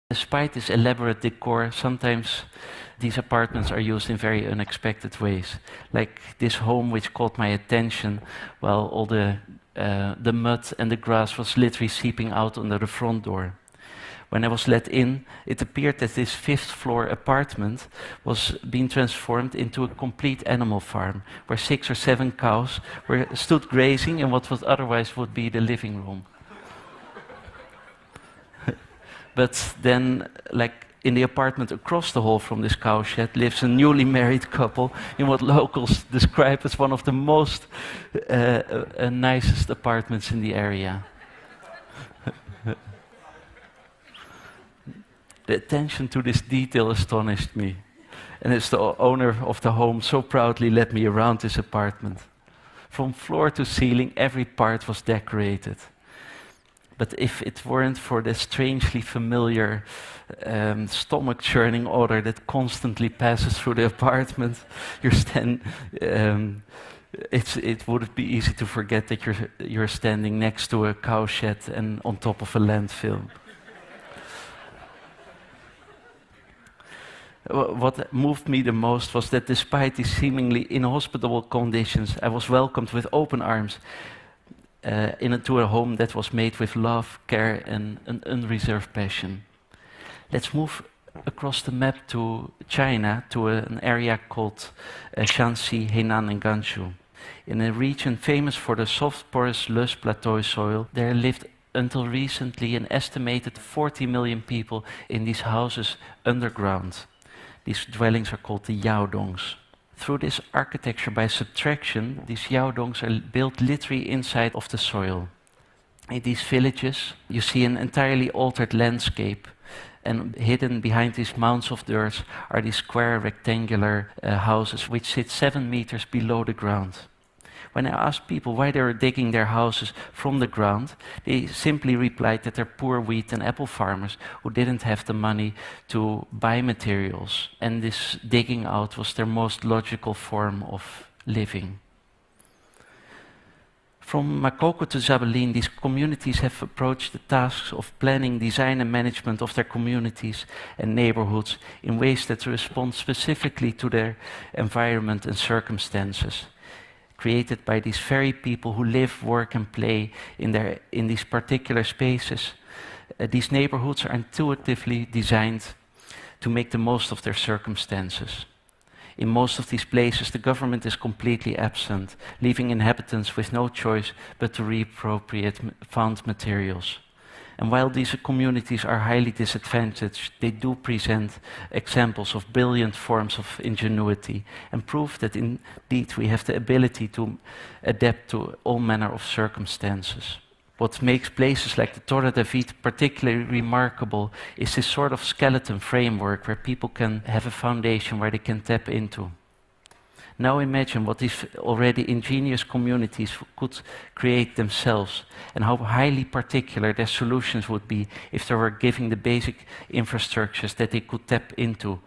Despite this elaborate decor, sometimes these apartments are used in very unexpected ways. Like this home which caught my attention while all the mud and the grass was literally seeping out under the front door. When I was let in, it appeared that this 5th-floor apartment was being transformed into a complete animal farm, where 6 or 7 cows stood grazing in what otherwise would be the living room. But then, like in the apartment across the hall from this cow shed, lives a newly married couple in what locals describe as one of the most nicest apartments in the area. The attention to this detail astonished me, and as the owner of the home so proudly led me around this apartment. From floor to ceiling, every part was decorated. But if it weren't for the strangely familiar stomach-churning odor that constantly passes through the apartment, it would be easy to forget that you're standing next to a cow shed and on top of a landfill. What moved me the most was that despite these seemingly inhospitable conditions, I was welcomed with open arms into a home that was made with love, care, and an unreserved passion. Let's move across the map to China, to an area called Shanxi, Henan, and Gansu. In a region famous for the soft, porous, lush plateau soil, there lived until recently an estimated 40 million people in these houses underground. These dwellings are called the yaodongs. Through this architecture by subtraction, these yaodongs are built literally inside of the soil. In these villages, you see an entirely altered landscape, and hidden behind these mounds of dirt are these square rectangular houses which sit 7 meters below the ground. When I asked people why they were digging their houses from the ground, they simply replied that they're poor wheat and apple farmers who didn't have the money to buy materials, and this digging out was their most logical form of living. From Makoko to Zabelin, these communities have approached the tasks of planning, design and management of their communities and neighborhoods in ways that respond specifically to their environment and circumstances, created by these very people who live, work and play in these particular spaces. These neighborhoods are intuitively designed to make the most of their circumstances. In most of these places, the government is completely absent, leaving inhabitants with no choice but to reappropriate found materials. And while these communities are highly disadvantaged, they do present examples of brilliant forms of ingenuity and prove that indeed we have the ability to adapt to all manner of circumstances. What makes places like the Torre David particularly remarkable is this sort of skeleton framework where people can have a foundation where they can tap into. Now imagine what these already ingenious communities could create themselves, and how highly particular their solutions would be if they were given the basic infrastructures that they could tap into.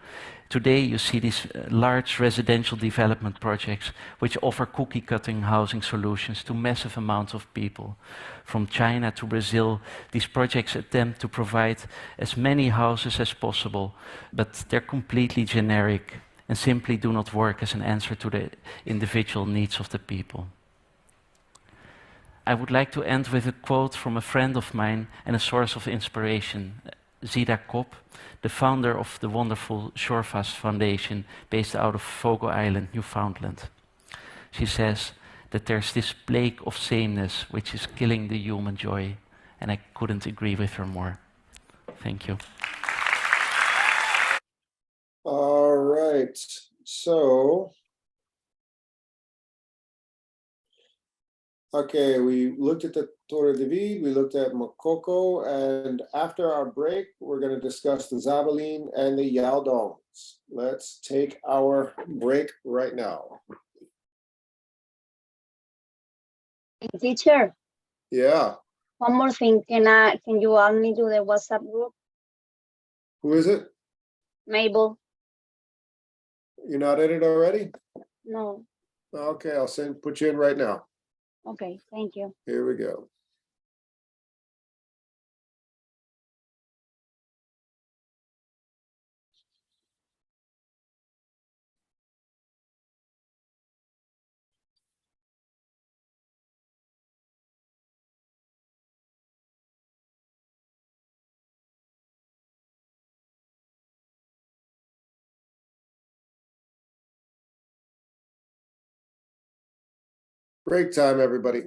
Today you see these large residential development projects which offer cookie-cutting housing solutions to massive amounts of people. From China to Brazil, these projects attempt to provide as many houses as possible, but they're completely generic and simply do not work as an answer to the individual needs of the people. I would like to end with a quote from a friend of mine and a source of inspiration, Zida Kopp, the founder of the wonderful Shorefast Foundation based out of Fogo Island, Newfoundland. She says that there's this plague of sameness which is killing the human joy, and I couldn't agree with her more. Thank you. All right, so, okay, we looked at the Torre David, we looked at Makoko, and after our break, we're going to discuss the Zabelin and the Yaodongs. Let's take our break right now. Teacher, Yeah. One more thing, can you add me to the WhatsApp group? Who is it? Mabel? You're not in it already? No. Okay, I'll put you in right now. Okay, thank you. Here we go. Break time, everybody.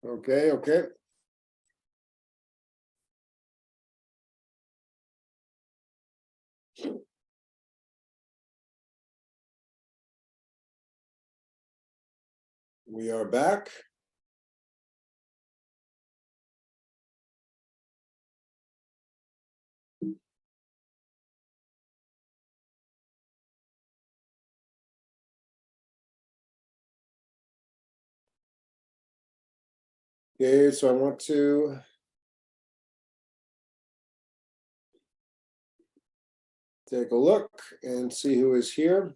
Okay, okay. We are back. Okay, so I want to take a look and see who is here.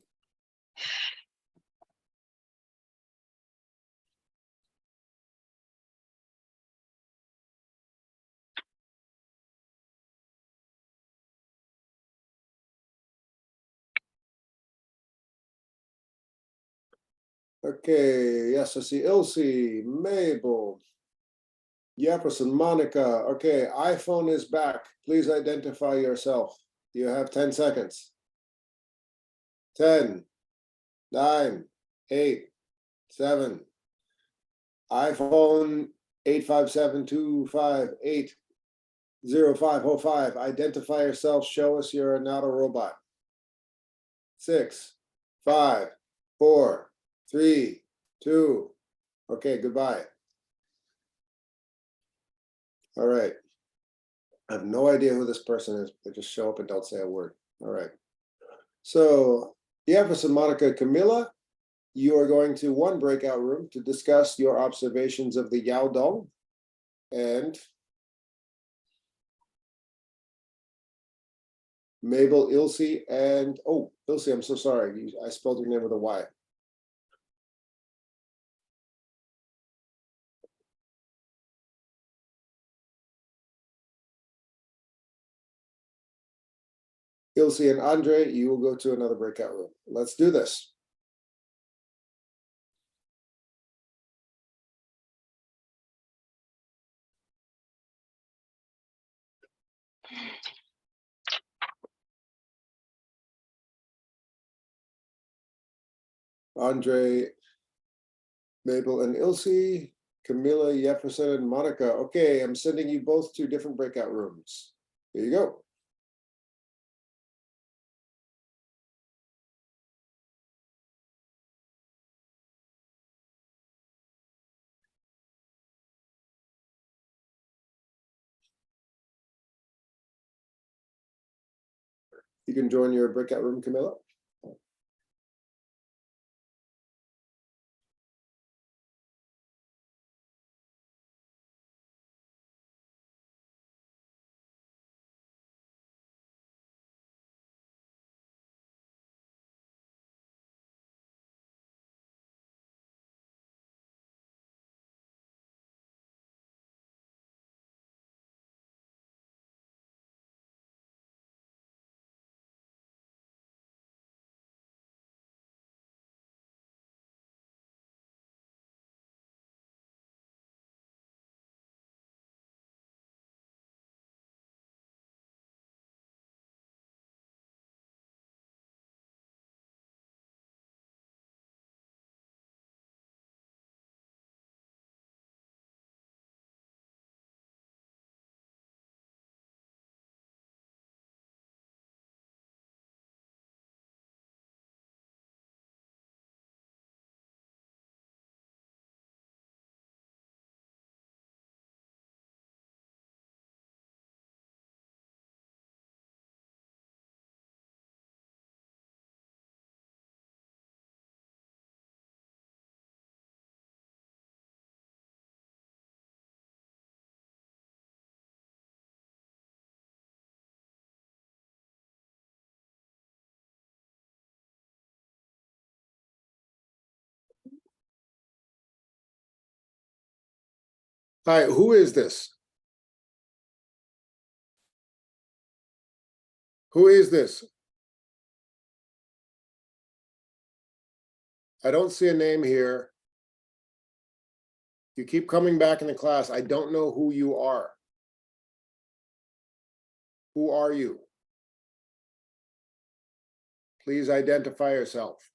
Okay, yes, I see Ilse, Mabel, Jefferson, Monica. Okay, iPhone is back. Please identify yourself. You have 10 seconds. 10, 9, 8, 7. iPhone 85725800505. Identify yourself. Show us you're not a robot. 6, 5, 4, 3, 2. Okay, goodbye. All right. I have no idea who this person is. They just show up and don't say a word. All right. So, Jefferson, Monica, Camilla, you are going to one breakout room to discuss your observations of the Yaodong. And Mabel, Ilse, and oh, Ilse, I'm so sorry. I spelled your name with a Y. Ilse and Andre, you will go to another breakout room. Let's do this. Andre, Mabel, and Ilse, Camilla, Jefferson, and Monica. Okay, I'm sending you both to different breakout rooms. Here you go. You can join your breakout room, Camilla. Hi, who is this? Who is this? I don't see a name here. You keep coming back in the class. I don't know who you are. Who are you? Please identify yourself.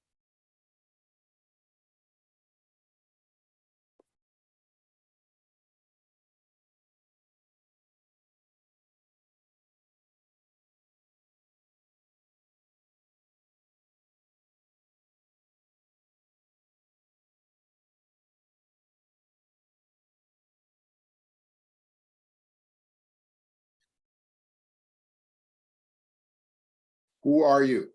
Who are you?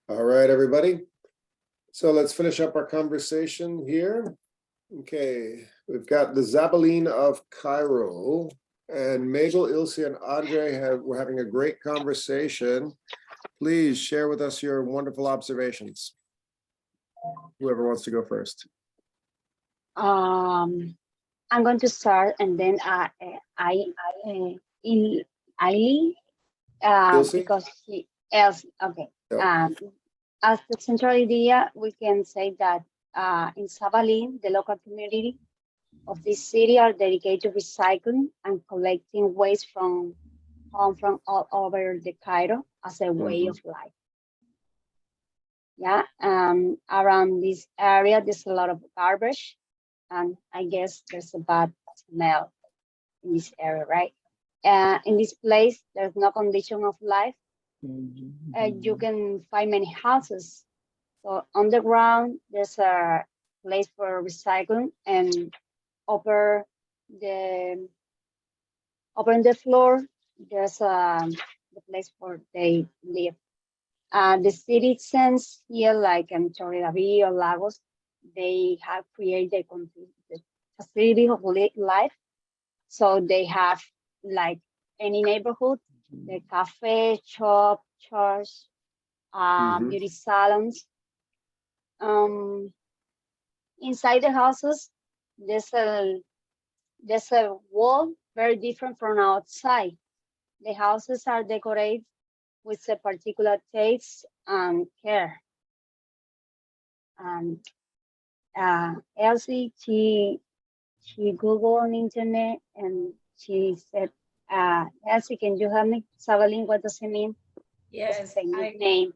All right, everybody. So let's finish up our conversation here. Okay, we've got the Zabaline of Cairo, and Mabel, Ilse, and Andre we're having a great conversation. Please share with us your wonderful observations. Whoever wants to go first. I'm going to start, and then Eileen, Ilse? because she else. Okay. Yep. As the central idea, we can say that in Sabalin, the local community of this city are dedicated to recycling and collecting waste from all over the Cairo as a way of life. Yeah, around this area, there's a lot of garbage, and I guess there's a bad smell in this area, right? In this place, there's no condition of life. You can find many houses. So underground, there's a place for recycling, and over the floor, there's the place where they live. The city sense here, like in Torredaví or Lagos, they have created the facility of life. So they have, like any neighborhood, the cafe, shop, church, beauty salons. Inside the houses, there's a wall very different from outside. The houses are decorated with a particular taste and care. And Elsie, she Googled on the internet, and she said, Elsie, can you help me? Sabalin, what does it mean? Yes, name.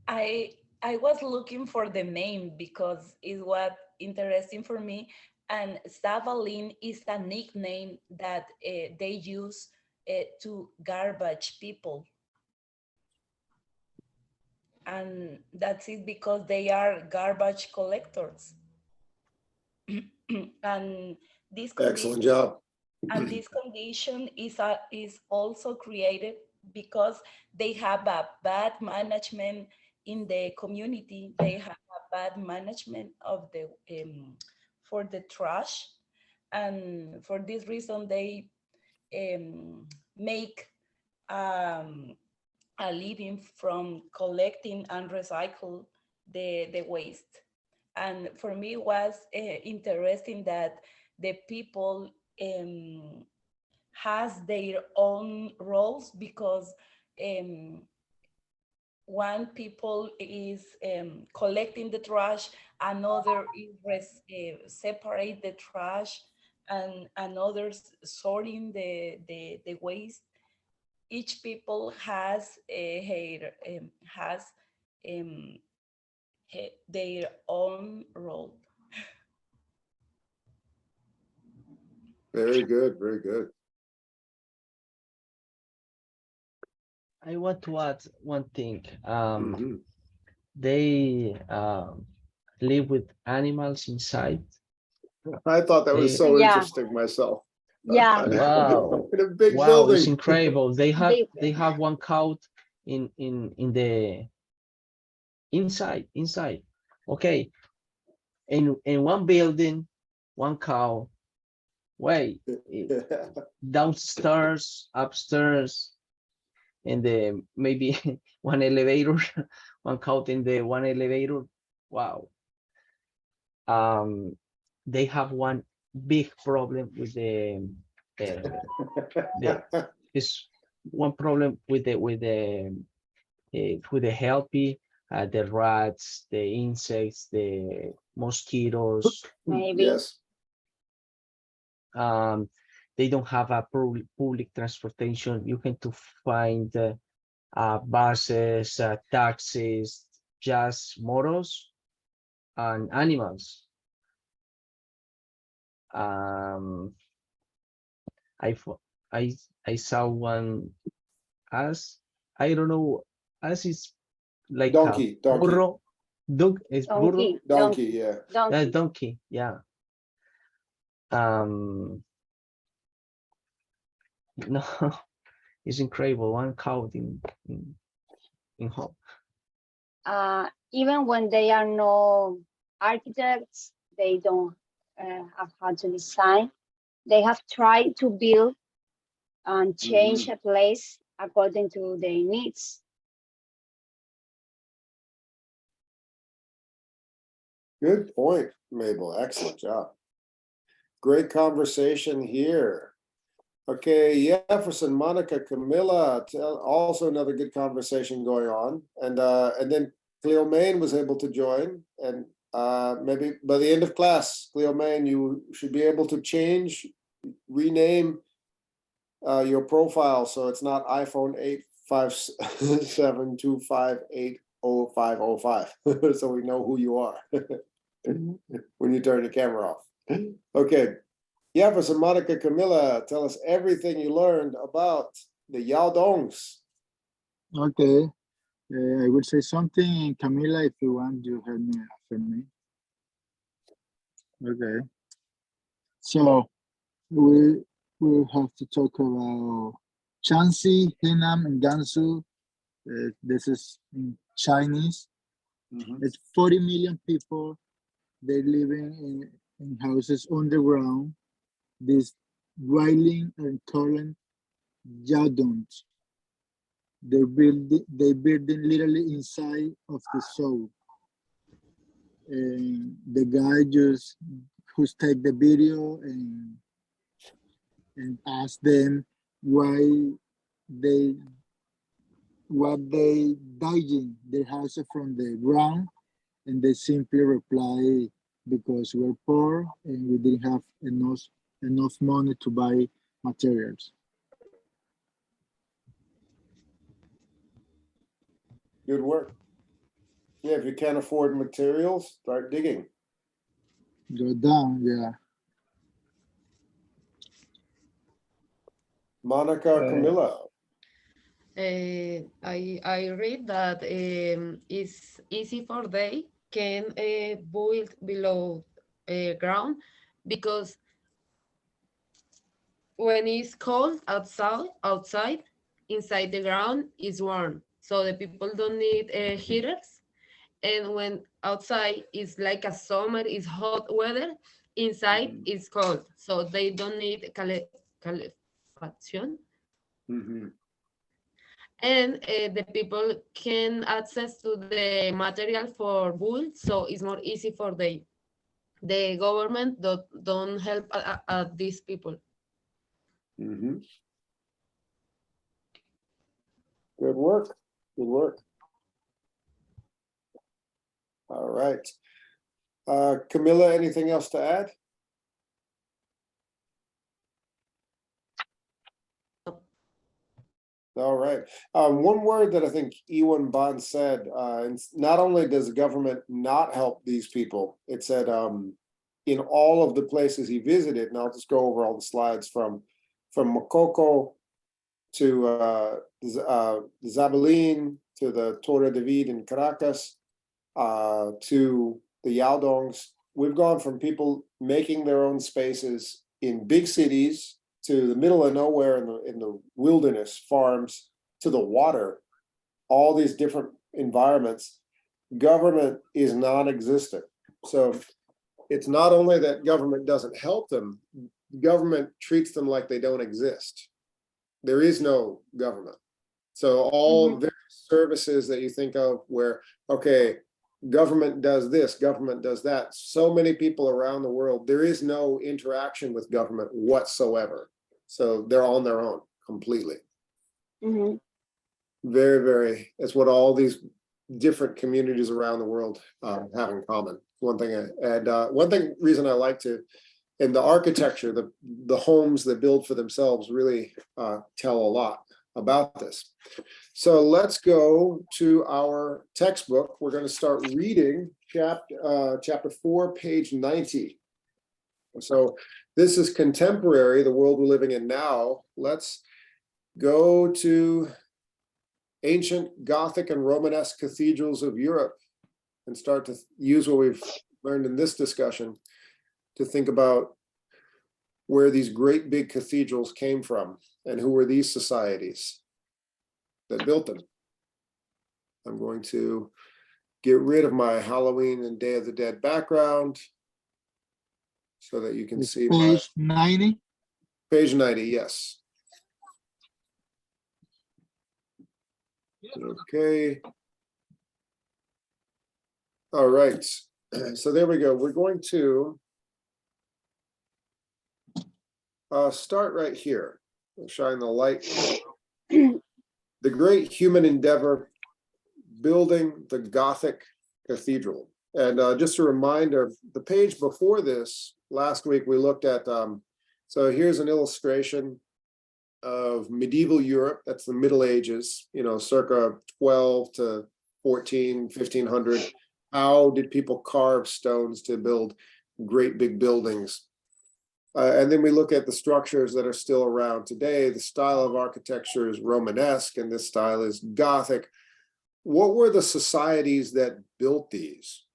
I was looking for the name because it was interesting for me. And Sabalin is a nickname that they use to garbage people. And that's it because they are garbage collectors. And this excellent job. And this condition is also created because they have a bad management in the community. They have a bad management of the for the trash, and for this reason they make a living from collecting and recycle the waste. And for me it was interesting that the people has their own roles, because one people is collecting the trash, another is separate the trash, and another sorting the waste. Each people has um, their own role. Very good, very good. I want to add one thing. They live with animals inside. I thought that was so interesting myself. Yeah. Wow. In a big Wow, building. it's incredible. They have one cow in the inside. Okay. In one building, one cow. Wait, downstairs, upstairs, and the maybe one elevator, one cow in the one elevator. Wow. They have one big problem with is one problem with the healthy, the rats, the insects, the mosquitoes. Maybe. Yes. They don't have a public transportation. You can to find buses, taxis, just motors and animals. I saw one as, I don't know, as is like Donkey. burro. Dog is burro. Donkey, yeah. Donkey, yeah. No, it's incredible. One cow in home. Even when they are no architects, they don't have how to design. They have tried to build and change a place according to their needs. Good point, Mabel. Excellent job. Great conversation here. Okay, Jefferson, Monica, Camilla, also another good conversation going on. And then Cleo Main was able to join. And maybe by the end of class, Cleo Main, you should be able to rename your profile so it's not iPhone 85725805005, so we know who you are when you turn the camera off. Okay, Jefferson, Monica, Camilla, tell us everything you learned about the Yaodongs. Okay, I will say something. Camila, if you want, you help me after me. Okay, so we will have to talk about Shanxi, Henan, and Gansu. This is in Chinese. It's 40 million people. They're living in houses underground. These Wailing and Colin Yaodongs. They're building literally inside of the soul. And the guy just who's take the video and ask them what they digging their houses from the ground, and they simply reply, because we're poor and we didn't have enough money to buy materials. Good work. Yeah, if you can't afford materials, start digging. Go down, yeah. Monica or Camilla? I read that it's easy for they can build below ground, because when it's cold outside, inside the ground is warm. So the people don't need heaters. And when outside is like a summer, is hot weather, inside is cold. So they don't need calefacción. And the people can access to the material for wool, so it's more easy for the government don't help these people. Good work. Good work. All right. Camilla, anything else to add? All right. One word that I think Ewan Bond said, not only does the government not help these people, it said in all of the places he visited, and I'll just go over all the slides from Mococo to Zabalin, to the Torre David in Caracas, to the Yaldongs. We've gone from people making their own spaces in big cities to the middle of nowhere in the wilderness farms, to the water, all these different environments. Government is non-existent. So it's not only that government doesn't help them, government treats them like they don't exist. There is no government. So all various services that you think of where, okay, government does this, government does that. So many people around the world, there is no interaction with government whatsoever. So they're on their own completely. Very, very, it's what all these different communities around the world have in common. One thing, reason I like to, and the architecture, the homes they build for themselves really tell a lot about this. So let's go to our textbook. We're going to start reading chapter 4, page 90. So this is contemporary, the world we're living in now. Let's go to ancient Gothic and Romanesque cathedrals of Europe and start to use what we've learned in this discussion to think about where these great big cathedrals came from and who were these societies that built them. I'm going to get rid of my Halloween and Day of the Dead background so that you can see page 90. Page 90, yes. Okay. All right. So there we go. We're going to start right here. We'll shine the light. The great human endeavor, building the Gothic cathedral. And just a reminder, the page before this, last week we looked at, so here's an illustration of medieval Europe. That's the Middle Ages, circa 12 to 1500. How did people carve stones to build great big buildings? And then we look at the structures that are still around today. The style of architecture is Romanesque, and this style is Gothic. What were the societies that built these?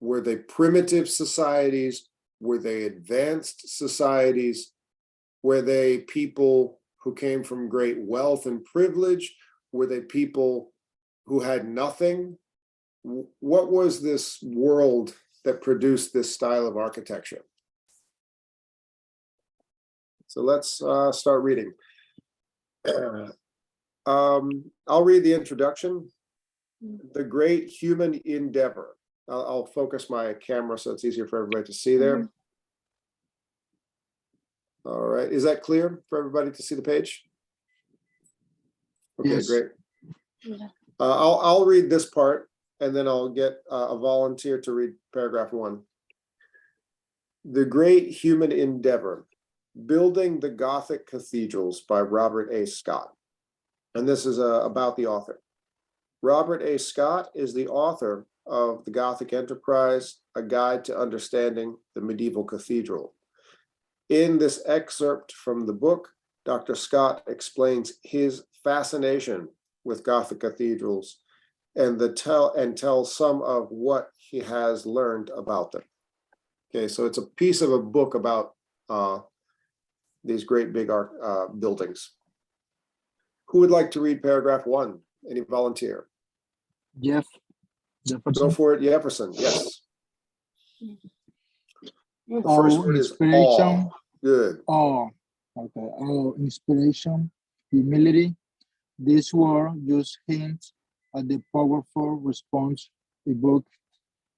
Were they primitive societies? Were they advanced societies? Were they people who came from great wealth and privilege? Were they people who had nothing? What was this world that produced this style of architecture? So let's start reading. I'll read the introduction. The great human endeavor. I'll focus my camera so it's easier for everybody to see there. All right, is that clear for everybody to see the page? Okay, yes. Great. I'll read this part and then I'll get a volunteer to read paragraph 1. The great human endeavor, building the Gothic cathedrals by Robert A. Scott. And this is about the author. Robert A. Scott is the author of The Gothic Enterprise, A Guide to Understanding the Medieval Cathedral. In this excerpt from the book, Dr. Scott explains his fascination with Gothic cathedrals and tells some of what he has learned about them. Okay, so it's a piece of a book about these great big buildings. Who would like to read paragraph 1? Any volunteer? Jefferson. Go for it, Jefferson. Yes. The Oh, first word is inspiration. awe. Good. Oh, okay. Oh, inspiration, humility. This word just hints at the powerful response evoked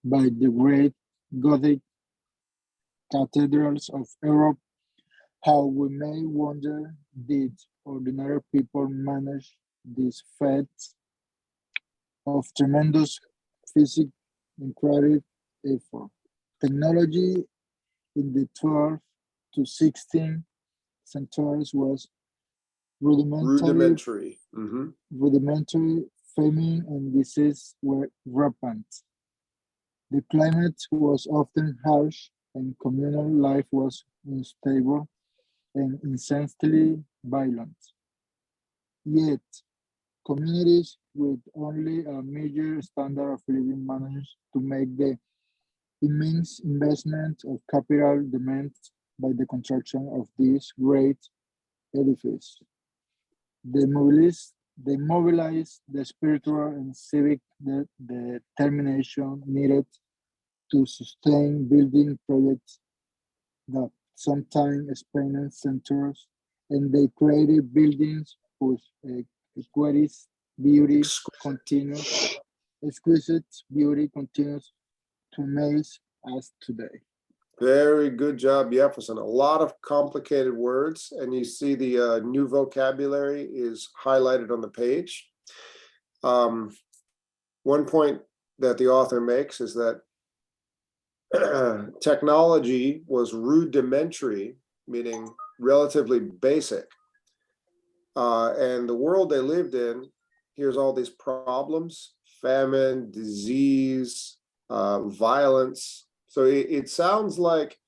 by the great Gothic cathedrals of Europe. How we may wonder, did ordinary people manage these feats of tremendous physical incredible effort? Technology in the 12th to 16th centuries was rudimentary. Rudimentary, famine and disease were rampant. The climate was often harsh and communal life was unstable and incessantly violent. Yet, communities with only a meager standard of living managed to make the immense investment of capital demanded by the construction of this great edifice. They mobilized the spiritual and civic determination needed to sustain building projects that sometimes spanned centuries, and they created buildings whose exquisite beauty continues to amaze us today. Very good job, Jefferson. A lot of complicated words, and you see the new vocabulary is highlighted on the page. One point that the author makes is that technology was rudimentary, meaning relatively basic. And the world they lived in, here's all these problems, famine, disease, violence. So it sounds like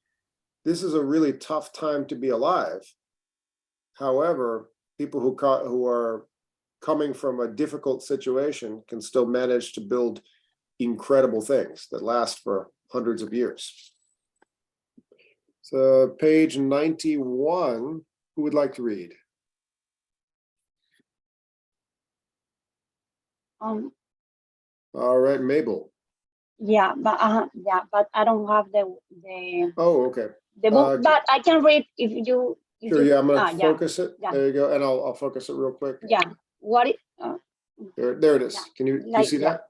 this is a really tough time to be alive. However, people who are coming from a difficult situation can still manage to build incredible things that last for hundreds of years. So page 91, who would like to read? All right, Mabel. Yeah, but I don't have the Oh, okay. the book, but I can read if you. Sure, yeah, I'm gonna yeah, focus it. yeah. There you go, and I'll focus it real quick. Yeah. What it? There it is. Can you see that?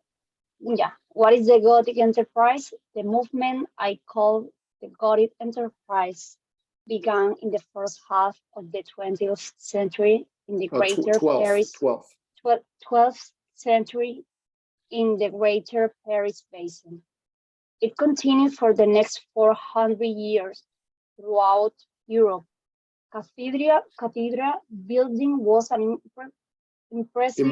Yeah. What is the Gothic enterprise? The movement I call the Gothic enterprise began in the first half of the 20th century in the greater Paris. 12th century in the greater Paris basin. It continued for the next 400 years throughout Europe. Cathedral building was an impressive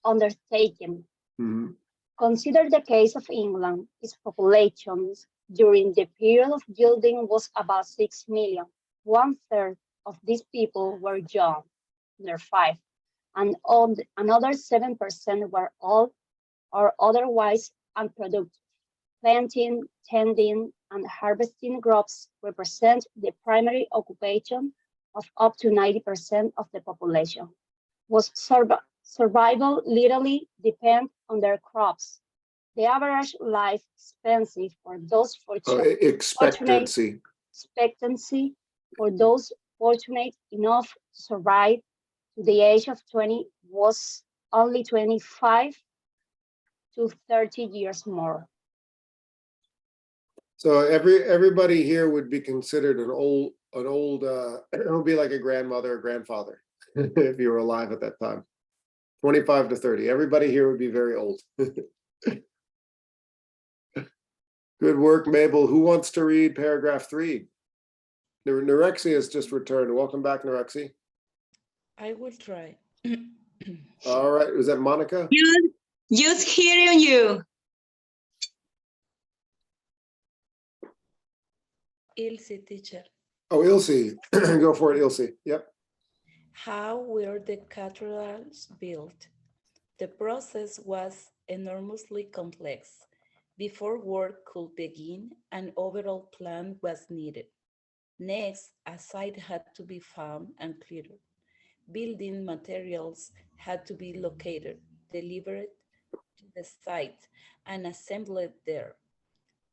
undertaking. Mm-hmm. Consider the case of England. Its population during the period of building was about 6 million. 1/3 of these people were young, under 5, and another 7% were old or otherwise unproductive. Planting, tending, and harvesting crops represent the primary occupation of up to 90% of the population. Was survival literally depend on their crops. The average life expectancy for those expectancy for those fortunate enough to survive to the age of 20 was only 25 to 30 years more. So everybody here would be considered an old it would be like a grandmother or grandfather if you were alive at that time. 25 to 30. Everybody here would be very old. Good work, Mabel. Who wants to read paragraph 3? Narexi has just returned. Welcome back, Narexi. I will try. All right. Was that Monica? Just hearing you. Ilse, teacher. Oh, Ilse. Go for it, Ilse. Yep. How were the cathedrals built? The process was enormously complex. Before work could begin, an overall plan was needed. Next, a site had to be found and cleared. Building materials had to be located, delivered to the site, and assembled there.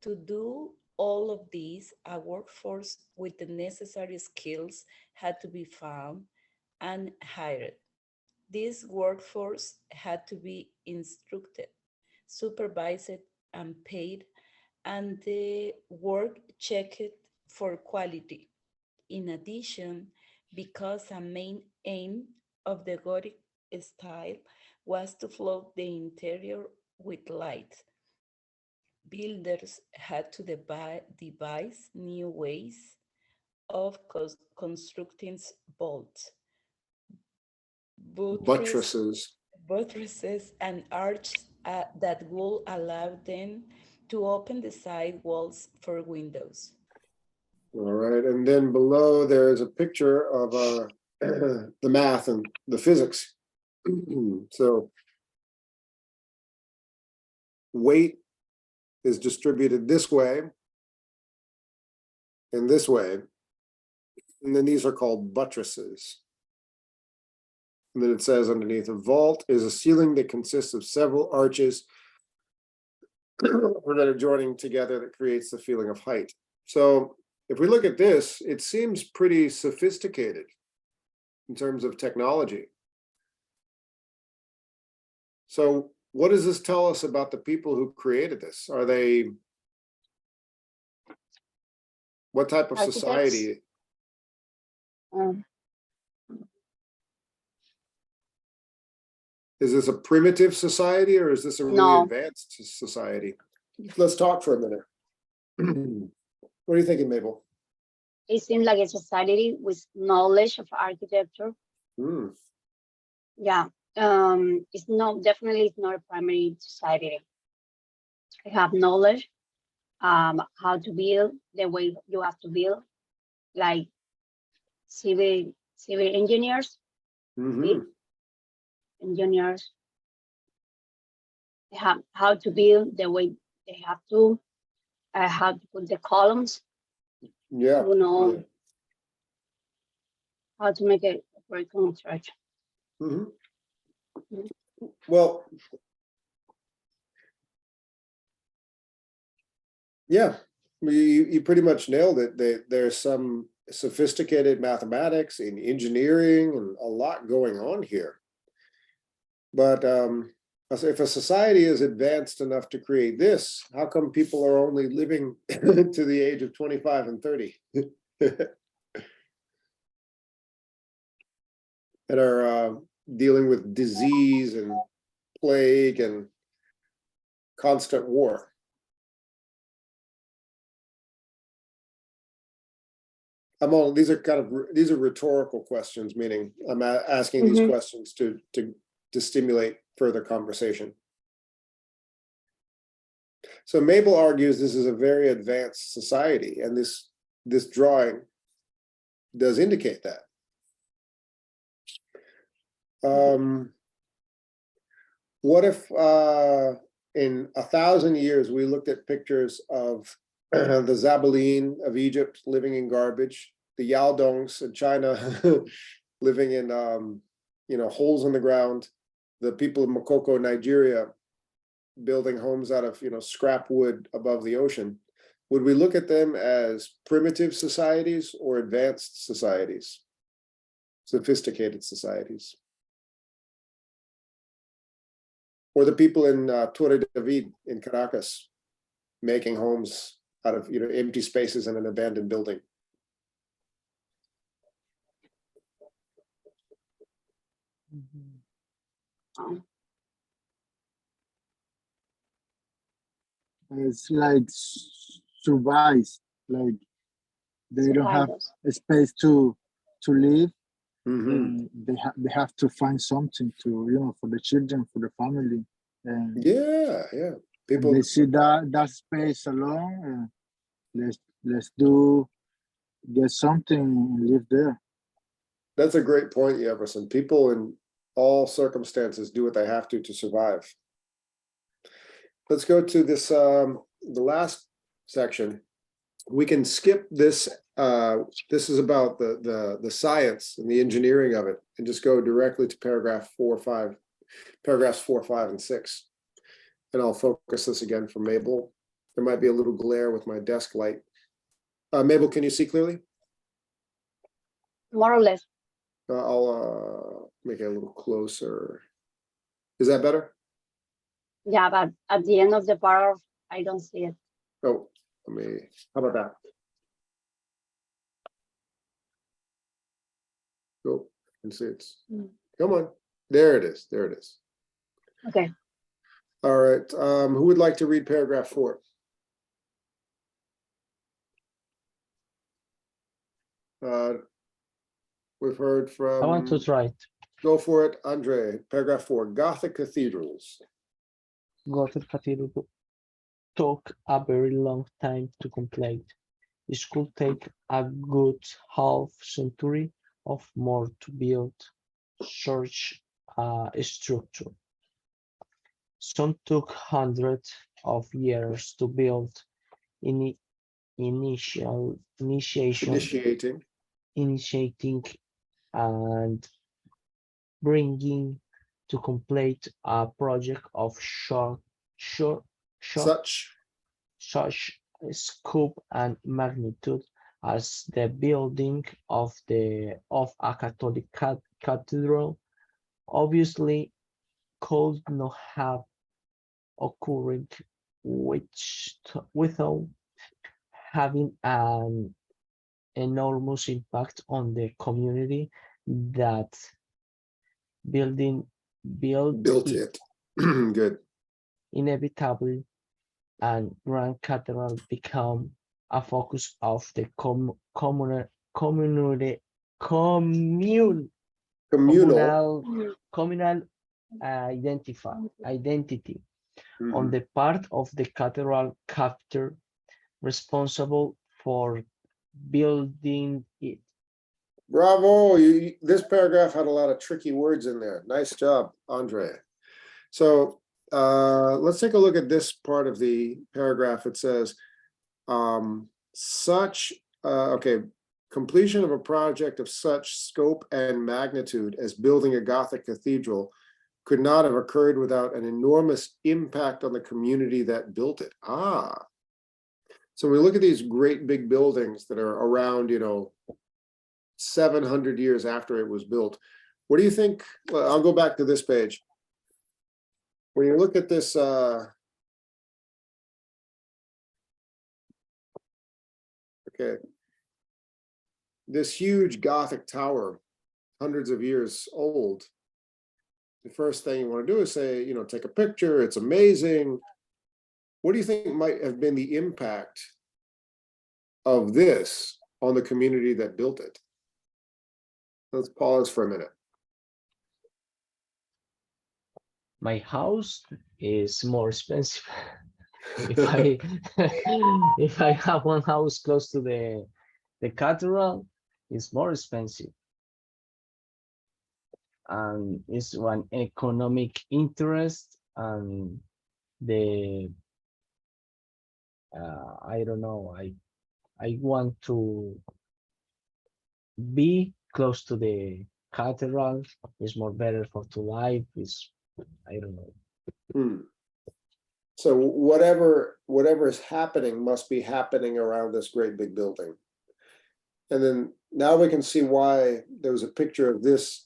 To do all of these, a workforce with the necessary skills had to be found and hired. This workforce had to be instructed, supervised, and paid, and the work checked for quality. In addition, because a main aim of the Gothic style was to flood the interior with light, builders had to devise new ways of constructing bolts, buttresses and arches that will allow them to open the side walls for windows. All right, and then below there is a picture of the math and the physics. So weight is distributed this way and this way, and then these are called buttresses. And then it says underneath, a vault is a ceiling that consists of several arches that are joining together that creates the feeling of height. So if we look at this, it seems pretty sophisticated in terms of technology. So what does this tell us about the people who created this? Are they, what type of society? Is this a primitive society or is this a really advanced society? Let's talk for a minute. What are you thinking, Mabel? It seems like a society with knowledge of architecture. Yeah, it's definitely not a primary society. They have knowledge, how to build, the way you have to build, like civil engineers. Engineers, they have how to build, the way they have to, how to put the columns. Yeah. You know, how to make a great construction. Well, yeah, you pretty much nailed it. There's some sophisticated mathematics and engineering and a lot going on here. But if a society is advanced enough to create this, how come people are only living to the age of 25 and 30? And are dealing with disease and plague and constant war. These are rhetorical questions, meaning I'm asking these questions to stimulate further conversation. So Mabel argues this is a very advanced society, and this drawing does indicate that. What if in 1,000 years we looked at pictures of the Zabaleen of Egypt living in garbage, the Yaldongs in China living in holes in the ground, the people of Mokoko, Nigeria, building homes out of scrap wood above the ocean? Would we look at them as primitive societies or advanced societies, sophisticated societies? Or the people in Torre David in Caracas making homes out of empty spaces in an abandoned building? It's like survives, like they don't have a space to live. They have to find something to for the children, for the family. And people, they see that space alone. Let's get something and live there. That's a great point, Jefferson. People in all circumstances do what they have to survive. Let's go to this the last section, we can skip this. This is about the science and the engineering of it, and just go directly to paragraphs 4, 5, and 6. And I'll focus this again for Mabel. There might be a little glare with my desk light. Mabel, can you see clearly? More or less. I'll make it a little closer. Is that better? Yeah, but at the end of the paragraph, I don't see it. Oh, how about that? Oh, I can see it's, come on. There it is. There it is. Okay. All right. Who would like to read paragraph 4? We've heard from. I want to try it. Go for it, Andre. Paragraph 4. Gothic cathedrals. Gothic cathedral took a very long time to complete. It could take a good half century or more to build such a structure. Some took hundreds of years to build. Initiating and bringing to complete a project of such scope and magnitude as the building of a Catholic cathedral obviously could not have occurred without having an enormous impact on the community that built it. Good. Inevitably, and Grand Cathedral become a focus of the communal identity on the part of the cathedral captor responsible for building it. Bravo. This paragraph had a lot of tricky words in there. Nice job, Andre. So let's take a look at this part of the paragraph. It says, completion of a project of such scope and magnitude as building a Gothic cathedral could not have occurred without an enormous impact on the community that built it. So we look at these great big buildings that are around, 700 years after it was built. What do you think? Well, I'll go back to this page. When you look at this, this huge Gothic tower, hundreds of years old, the first thing you want to do is say, take a picture, it's amazing. What do you think might have been the impact of this on the community that built it? Let's pause for a minute. My house is more expensive. if I have one house close to the cathedral, it's more expensive. And it's one economic interest, and I don't know, I want to be close to the cathedral. It's more better for to live. I don't know. So whatever is happening must be happening around this great big building. And then now we can see why there was a picture of this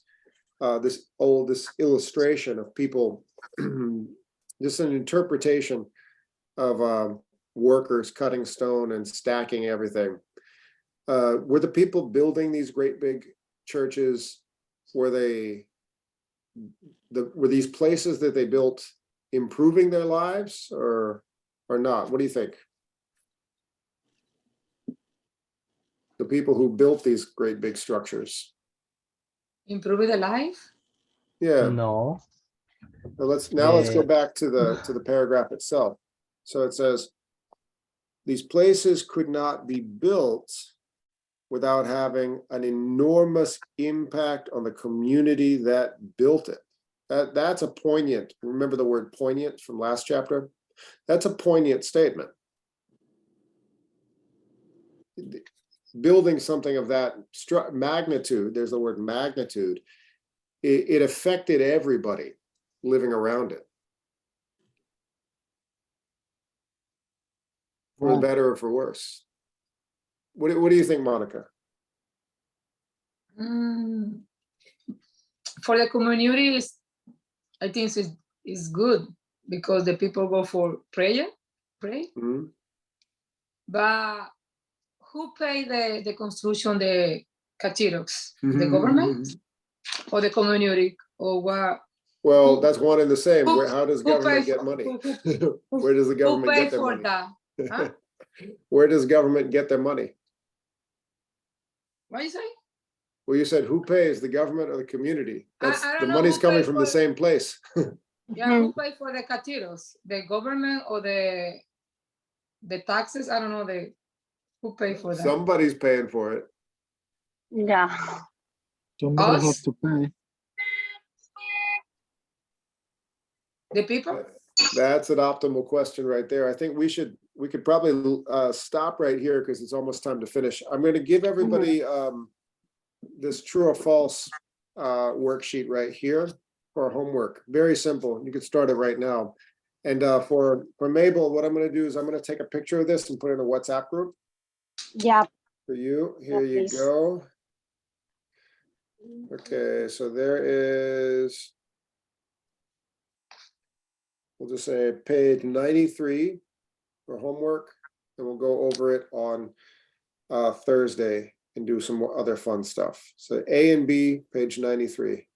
illustration of people, just an interpretation of workers cutting stone and stacking everything. Were the people building these great big churches, were these places that they built improving their lives or not? What do you think? The people who built these great big structures. Improve the life? Yeah. No. So let's go back to the paragraph itself. So it says, these places could not be built without having an enormous impact on the community that built it. That's a poignant, remember the word poignant from last chapter? That's a poignant statement. building something of that magnitude, there's the word magnitude, it affected everybody living around it. For the better or for worse. What do you think, Monica? For the community, I think it's good because the people go for pray. Mm-hmm. But who pay the construction, the cathedrals? The government or the community or what? Well, that's one and the same. How does government get money? Where does the government get their money? Huh? Where does government get their money? What you say? Well, you said who pays, the government or the community? That's I the don't know money's who coming pays from for the same place. Yeah, who pay for the cathedrals? The government or the taxes? I don't know who pay for that. Somebody's paying for it. Yeah. Somebody has to pay. The people? That's an optimal question right there. I think we could probably stop right here because it's almost time to finish. I'm going to give everybody this true or false worksheet right here for homework. Very simple. You can start it right now. And for Mabel, what I'm going to do is I'm going to take a picture of this and put it in a WhatsApp group. Yeah. For you. Here you go. Okay, so there is, we'll just say page 93 for homework, and we'll go over it on Thursday and do some more other fun stuff. So A and B, page 93.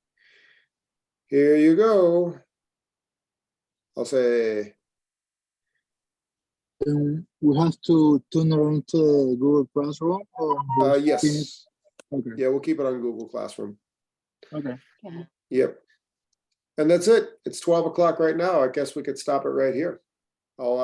Here you go. I'll say. We have to turn around to Google Classroom or yes. Okay. Yeah, we'll keep it on Google Classroom. Okay. Yep. And that's it. It's 12 o'clock right now. I guess we could stop it right here. I'll